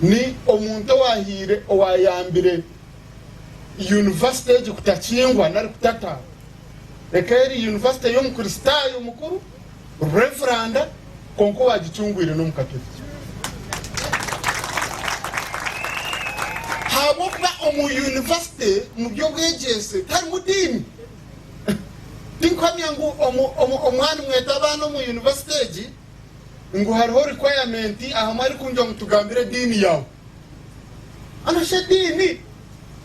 [SPEAKER 2] ni omuntu wahire owayambire university eje kutakingwa nari kutata rekeri university yo mukristayo mukuru reverend konko wagicungwire no mukatolika habo ba omu university mu byo bwegese tari mudini tinkwamya ngo omwana mweta abana mu university ngo hariho requirement ahamari kunja mutugambire dini yawe anashe dini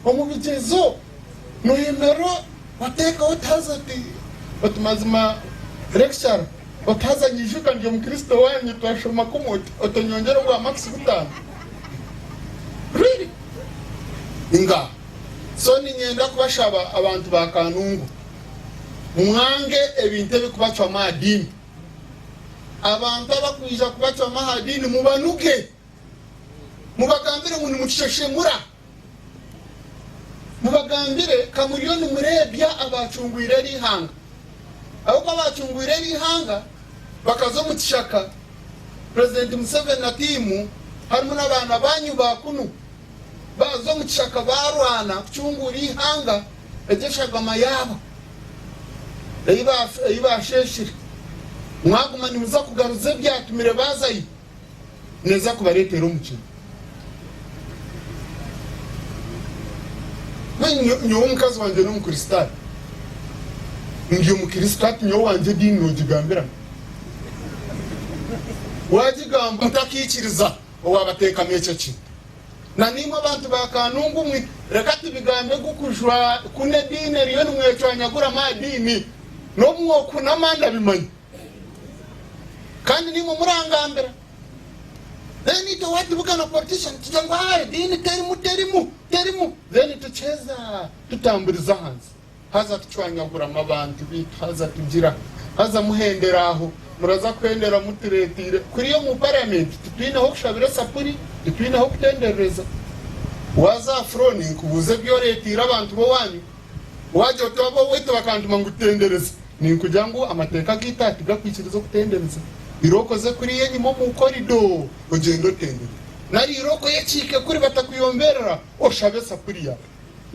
[SPEAKER 2] omubigezo no yemero wateka otazati otumazima lecture otazanyishuka ndio mkristo wanyu twashoma kumoti otonyongera kwa max 5 really inga so ninyenda kubashaba abantu ba Kanungu mwange ebintu bikubacwa madini abantu abakwija kubacwa mahadini mubanuke mubagambire ngo nimucisheshemura mubagambire kamuriyoni murebya abacungwire rihanga ahubwo abacungwire rihanga bakazo mutishaka President Museveni na timu harimo n'abana banyu bakunu bazo mu kishaka barwana kucungura ihanga ejeshaga amayabo eyibasheshire mwaguma nimuza kugaruza byatumire bazayi neza kubaretera umukino nyo umukazi wanje no mukristali ngiye umukristali nyo wanje dini nogigambira wajigamba utakikiriza owabateka mece ki na nimwe abantu ba Kanungu mwe reka tubigambe gukujwa kune dini riyo numwecwanyagura madini no mwoko namanda bimanyi kandi nimwe murangambira then ito watu bukana politician tujangwa dini terimu then tucheza tutamburiza hanze haza tucwanyagura amabantu haza tugira haza muhenderaho muraza kwendera mutiretire kuri yo mu parliament tutwineho kushabira sapuri tutwineho kutendereza waza afroni kubuze byoretira abantu bo wanyu waje otobo wete bakantuma ngutendereza ni kujangu amateka gitati gakwikirizo kutendereza irokoze kuri yenyi mo mu corridor ugendo tendere nari iroko yecike kuri batakuyomberera oshabe sapuri ya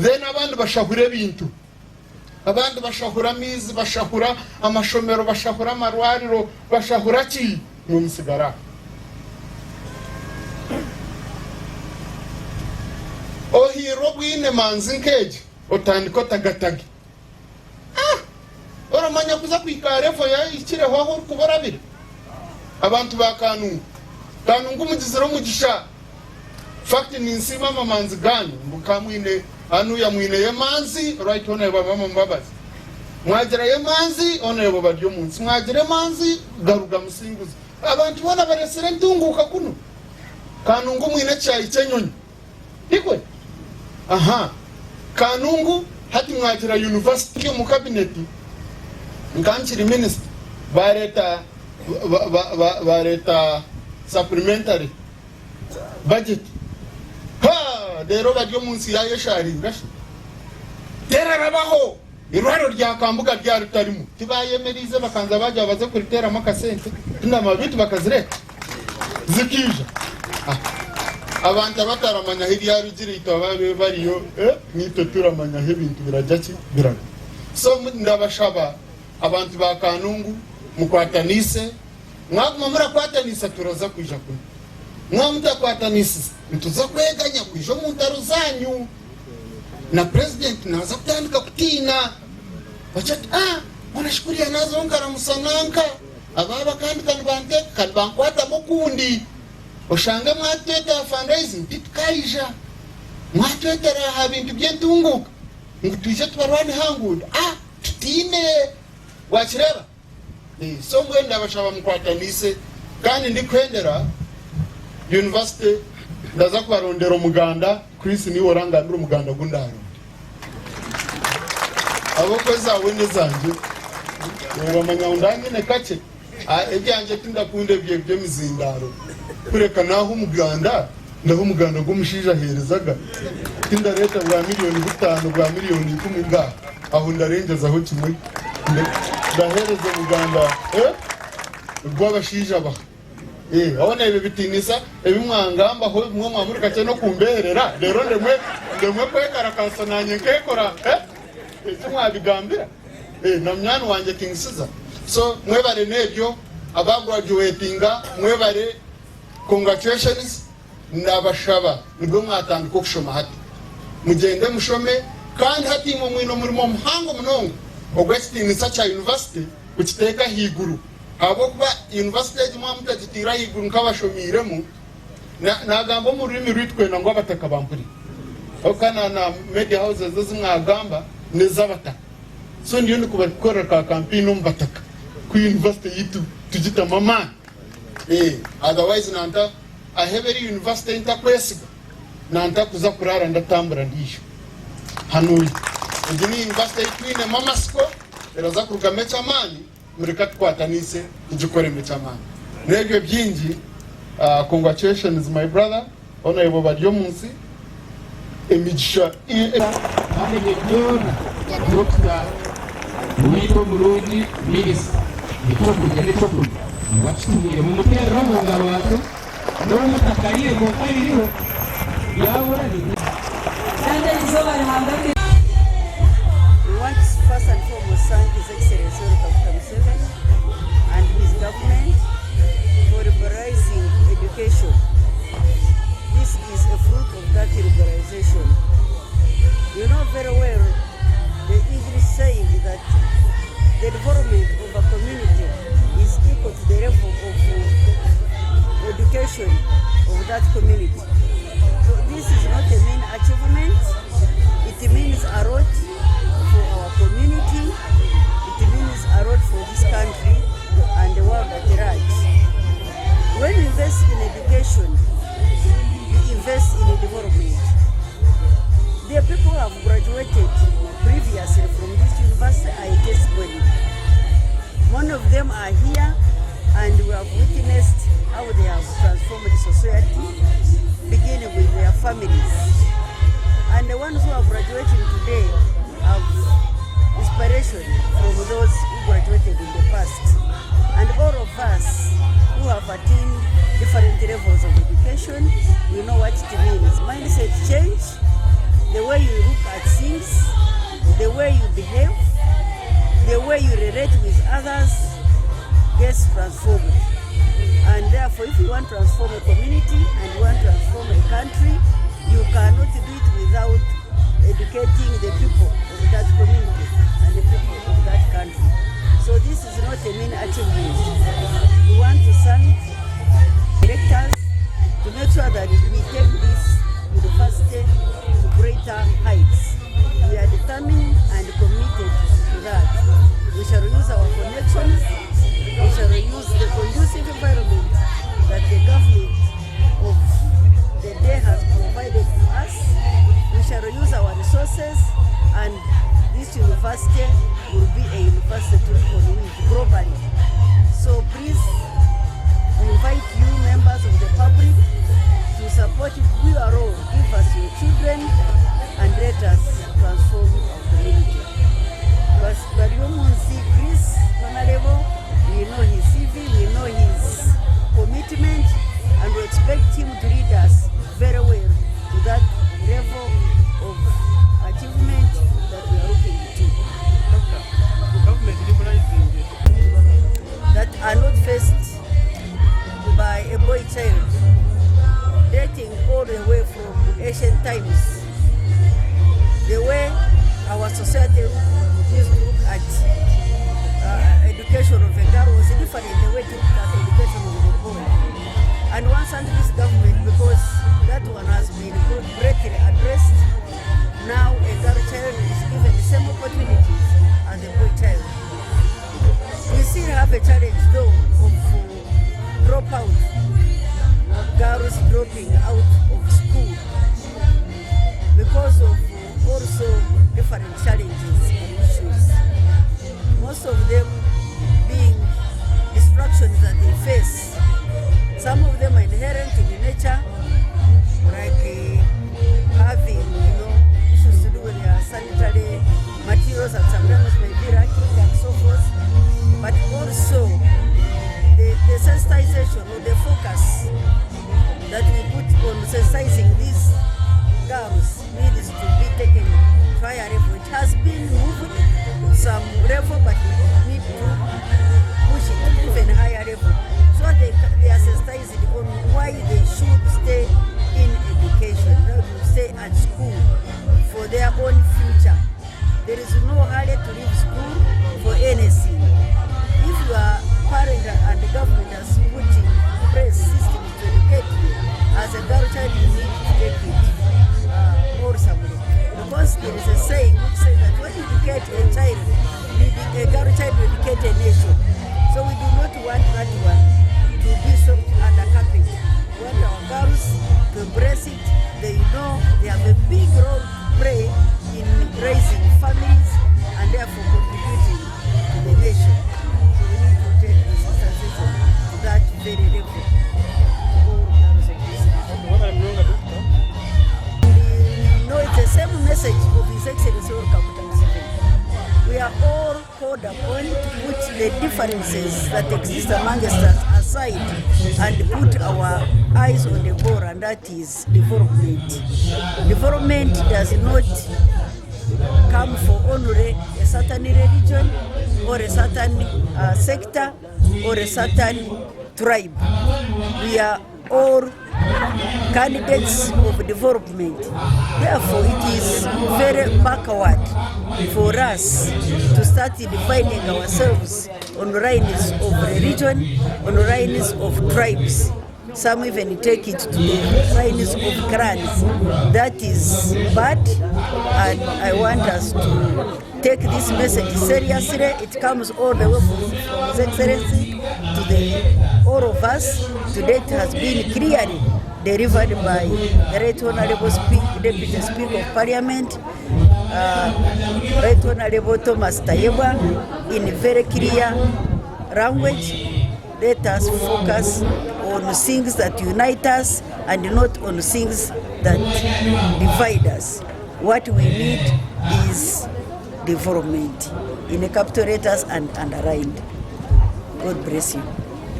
[SPEAKER 2] then abantu bashahure bintu abandi bashahura mizi bashahura amashomero bashahura amarwariro bashahura ki mu musigara ohiro bwine manzi nkeje otandiko tagatagi oramanya kuza kwikarefo ya ikireho aho kuborabire abantu ba Kanungu mugizero mugisha fact ni nsima mamanzi gani mukamwine anu ya mwine yemanzi right on eba mama mbabazi mwagera yemanzi on eba Baryomunsi mwagera yemanzi garuga musinguzi abantu bona baresere ndunguka kuno Kanungu mwine cyayi cyenyonyi ikwe aha Kanungu hati mwagera university mu cabinet nkankiri minister bareta supplementary budget rero Baryomunsi yayesharinga terarabaho irwaro rya kambuga rya rutarimo tibayemerize bakanza bajya baze kuritera amakasente tunamabitu bakazireka zikija abantu bataramanya hiri ya rugirito babe bariyo nito turamanya hebintu birajya ki biraga so ndabashaba abantu ba Kanungu mukwatanise mwaguma murakwatanisa turaza kwija kuno mwamutakwatanisisa ntuza kweganya kwijo mu ntaro zanyu na president naza kutandika kutina bachati wanashukuria nazo ngara musananka ababa kandi kanbante kanbankwata mukundi oshange mwateta fundraising titkaija mwateta ha bintu byentunguka ngutuje tubarwane hanguda tutine wachireba so mwenda bashaba mukwatanise kandi ndikwendera university ndaza kubarondera umuganda Chris ni worangambira umuganda gundaro abo kweza wene zanje bamanya undangene kace ebyanje tindakunde bye mizindaro kureka naho umuganda ndaho umuganda gumushija herezaga tindareta bwa miliyoni 5 bwa miliyoni 10 nga aho ndarengeza aho kimwe ndahereza umuganda rw'abashija ba abona ibi bitinisa ebimwangamba ho mwe mwamurika cyo no kumberera rero ndemwe kwekara kasananye kekora icyo mwabigambira na mwana wanje King Caesar so mwebare nebyo abagraduatinga mwebare congratulations ndabashaba nibwo mwatandika kushoma hati mugende mushome kandi hati mu mwino murimo muhango munongo ogwesting such a university ukiteka higuru abo kuba university y'imwe mutagitira higuru nkabashomiremo nagamba mu rurimi rwitwena ngo abataka bampuri okana na media houses zimwagamba nezabata so ndiyo ndikubakora ka campaign umbataka ku university yitu tugita mama otherwise nanta aheberi university ntakwesiga nanta kuza kurara ndatambura ndisho hanuyi ndini university twine mama sko eraza kuruga chamani mureka twatanise tujikore mechamani nebyo byingi congratulations my brother honorable Baryomunsi emigisha
[SPEAKER 1] Dr. Wito Burundi Minister nikukuja nikukuja wachungiye mu mutero mu ngabatu no mutakariye mu kayiriho
[SPEAKER 12] want first and foremost thank His Excellency Kabushenga and his government for liberalizing education. This is a fruit of that liberalization. You know very well the English saying that the development of a community is equal to the level of education of that community. So this is not a mean achievement. It means a lot for our community. It means a lot for this country and the world at large. When you invest in education, you invest in development. The people who have graduated previously from this university are a testimony. One of them are here, and we have witnessed how they have transformed the society, beginning with their families. And the ones who are graduating today have inspiration from those who graduated in the past. And all of us who have attained different levels of education, we know what it means. Mindset change, the way you look at things, the way you behave, the way you relate with others gets transformed. And therefore, if you want to transform a community and you want to transform a country, you cannot do it without educating the people of that community and the people of that country. So this is not a mean achievement. We want to thank directors to make sure that we take this university to greater heights. We are determined and committed to that. We shall use our connections. We shall use the conducive environment that the government of the day has provided to us. We shall use our resources, and this university will be a university to community globally. So please, we invite you members of the public to support it. We are all, give us your children and let us transform our community. Because Baryomunsi Chris Honorable, we know his CV, we know his commitment, and we expect him to lead us very well to that level of achievement that we are looking to. Government liberalizing that are not faced by a boy child, dating all the way from ancient times. The way our society used to look at education of a girl was different the way to look at education of a boy. And once under this government, because that one has been greatly addressed, now a girl child is given the same opportunities as a boy child. We still have a challenge though of dropout, girls dropping out of school because of also different challenges and issues. Most of them being distractions that they face. Some of them are inherent in nature, like having, issues to do with their sanitary materials and sometimes maybe lacking and so forth. But also the sensitization or the focus that we put on sensitizing these girls needs to be taken to higher level. It has been moved some level, but we need to push it to even higher level. So they are sensitized on why they should stay in education, not to stay at school for their own future. There is no hurry to leave school for anything. If you are parent and the government has put in place systems to educate you, as a girl child you need to take it or somebody. Because there is a saying which says that when you educate a child, a girl child will educate a nation. So we do not want that one to be soaked under carpet. We want our girls to embrace it. They know they have a big role to play in raising families and therefore contributing to the nation. So we need to take the sensitization to that very level. No, it's the same message of His Excellency Kabushenga. We are all called upon to put the differences that exist among us aside and put our eyes on the ball, and that is development. Development does not come for only a certain religion or a certain sector or a certain tribe. We are all candidates of development. Therefore, it is very backward for us to start defining ourselves on lines of religion, on lines of tribes. Some even take it to the lines of clans. That is bad, and I want us to take this message seriously. It comes all the way from His Excellency to all of us. Today it has been clearly delivered by the Right Honorable Deputy Speaker of Parliament, Right Honorable Thomas Tayebwa, in very clear language. Let us focus on things that unite us and not on things that divide us. What we need is development in the capital letters and underlined. God bless you.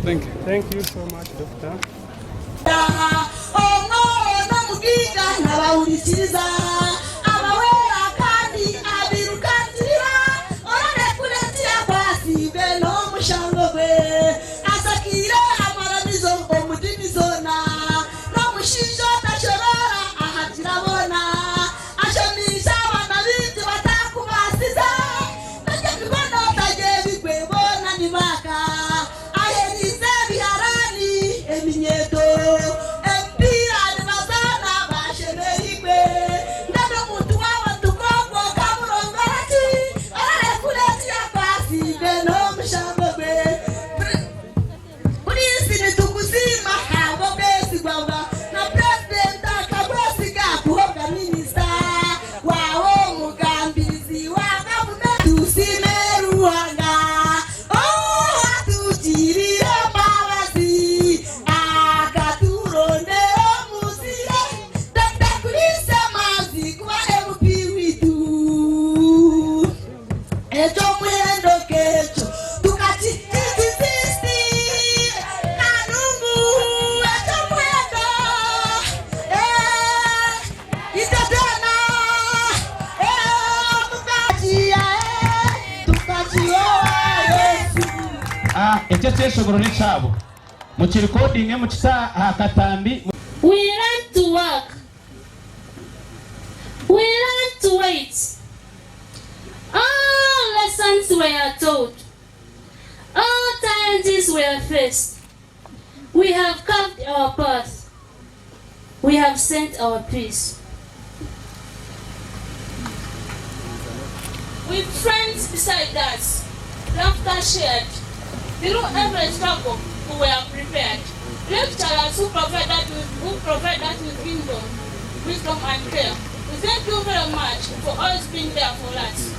[SPEAKER 13] Thank you. Thank you so much, Doctor.
[SPEAKER 14] We learn to work. We learn to wait. All lessons were taught. All challenges were faced. We have carved our path. We have sent our peace. With friends beside us, laughter shared. Through every struggle, we were prepared. Lecturers who provide us with wisdom and care. We thank you very much for always being there for us.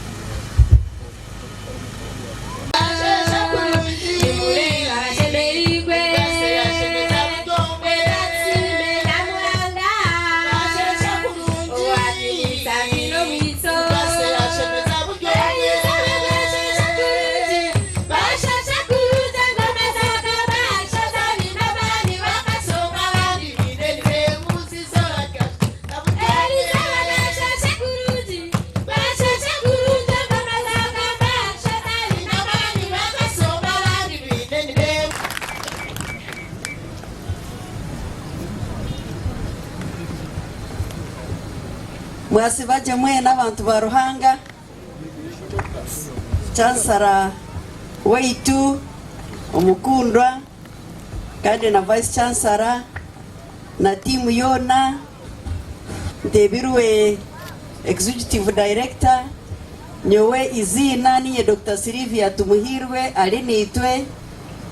[SPEAKER 12] mwasibaje mwe n'abantu ba Ruhanga, Chancellor weitu omukundwa kandi na Vice Chancellor na timu yona ndebirwe Executive Director nyowe izina niye Dr. Sylvia Tumuhirwe ali nitwe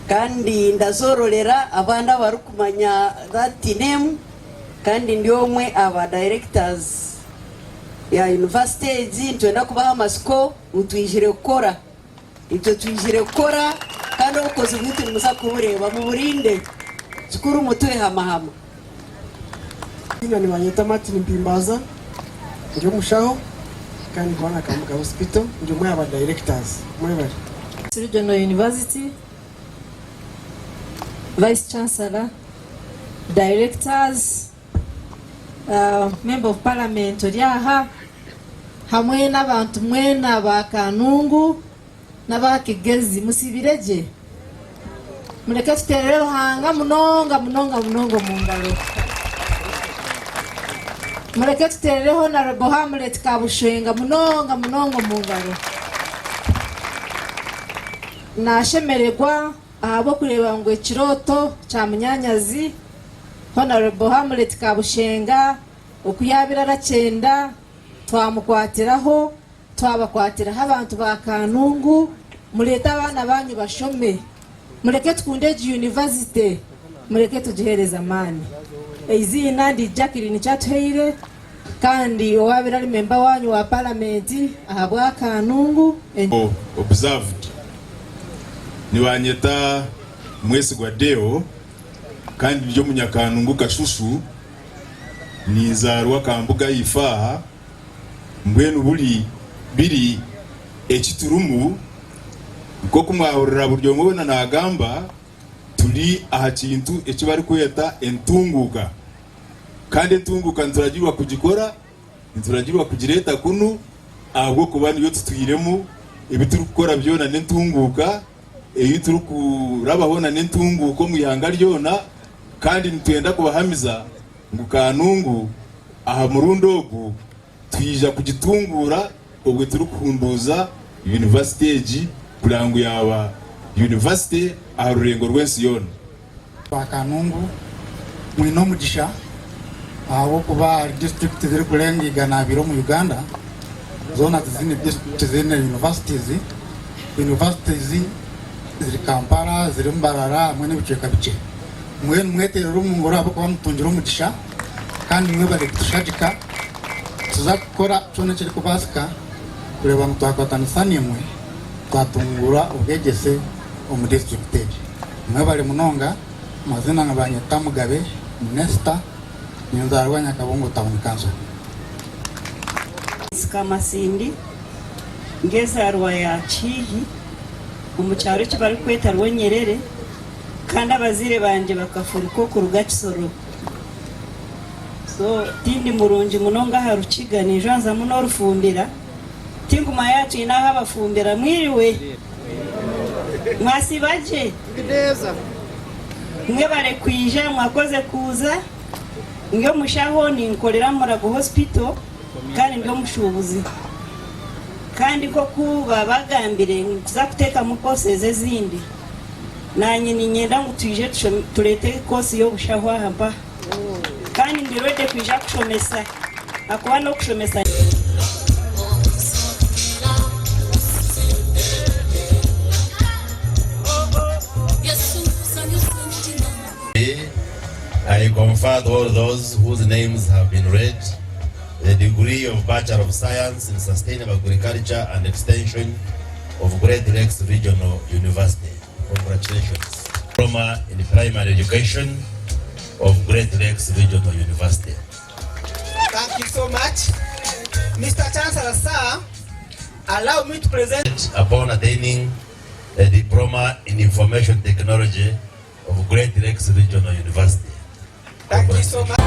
[SPEAKER 12] kandi ndazororera abana barukumanya that name kandi ndiomwe aba directors ya university ntwenda kubaha amasiko utwijire gukora ibyo twijire gukora kandi ukoze ubuti musa kubureba mu burinde zikuru mutwe hamahama.
[SPEAKER 7] Ina ni Wanyeta Martin Mpimbaza ndio mushaho kandi bwana Kamuga Hospital ndio mwe aba directors mwe bari
[SPEAKER 15] Regional University Vice Chancellor directors, member of parliament olyaha hamwe n'abantu mwena ba Kanungu n'abakigezi musibireje muleke tuterere ruhanga munonga mu ngalo muleke tuterereho Honorable Hamlet Kabushenga munonga mu ngalo nashemererwa abo kureba ngo ikiroto cya munyanyazi Honorable Hamlet Kabushenga okuyabira aracenda twamukwatiraho twabakwatiraho abantu ba Kanungu muleta abana banyu bashome muleke tukunde university muleke tugihereza amani izina ndi Jacqueline Chatheire kandi owabira ari member wanyu wa parliament ahabwa Kanungu
[SPEAKER 16] observed niwanyeta mwesi gwa deo kandi byo munyakanungu kashushu nizarwa kambuga yifaha mbwenu biri ekiturumu ko kumwahorera buryo mubona nagamba turi aha kintu ekibari kweta entunguka kandi entunguka nturagirwa kugikora nturagirwa kugireta kunu ahubwo kubana iyo tutwiremo ibituri gukora byona n'entunguka eyi turi kurabaho na n'entunguko mu ihanga ryona kandi nitwenda kubahamiza ngo Kanungu aha murundogu twija kugitungura ubwo turi kunduza university age kurangu yaba university aha rurengo rwensi yona
[SPEAKER 17] ba Kanungu mwino mugisha abo kuba district ziri kurenga na biro mu Uganda zona zizini district zine universities ziri Kampala ziri Mbarara mwene biceka bice mwete rumungora abo kuba mutungira umugisha kandi mwe bari kushajika tuzakora cyone kiri kubasika kureba ngo twakwatanisa nimwe twatungura ubwegese mu district age mwe bari munonga mazina nkabanyeta Mugabe Nesta nyunzarwa Nyakabungo Town Council
[SPEAKER 12] Skamasindi ngezarwa ya Chihi umucyaro kibari kweta Rwenyerere kandi abazire banje bakafuriko ku Rugacisoro so tindi murungi munonga harukiga ni janza muno rufumbira tinguma yacu inaha abafumbira mwiriwe mwasibaje neza mwe bare kwija mwakoze kuza ngiyo mushaho ni nkorera Murago hospital kandi ngiyo mushubuzi kandi ko kuba bagambire kuza kuteka mu koseze zindi nanye ni nyenda ngo tuje turete kosi yo bushaho hamba kandi ndirode kwija kushomesa akwa no kushomesa
[SPEAKER 4] I confer all those whose names have been read the degree of Bachelor of Science in Sustainable Agriculture and Extension of Great Lakes Regional University. Congratulations. Diploma in Primary Education of Great Lakes Regional University.
[SPEAKER 18] Thank you so much. Mr. Chancellor, sir, allow me to present.
[SPEAKER 4] Upon attaining a Diploma in Information Technology of Great Lakes Regional University.
[SPEAKER 18] Thank you so much.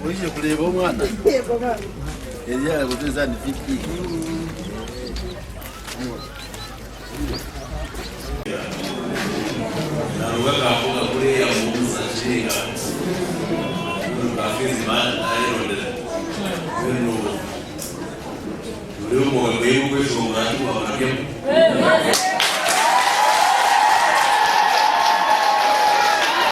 [SPEAKER 6] Ugiye kureba umwana yari yaraguze ni fiki naruga kavuga kuri ya muza chinga bafizi mana ayirondera bino uri mu rwego rwo kumuranga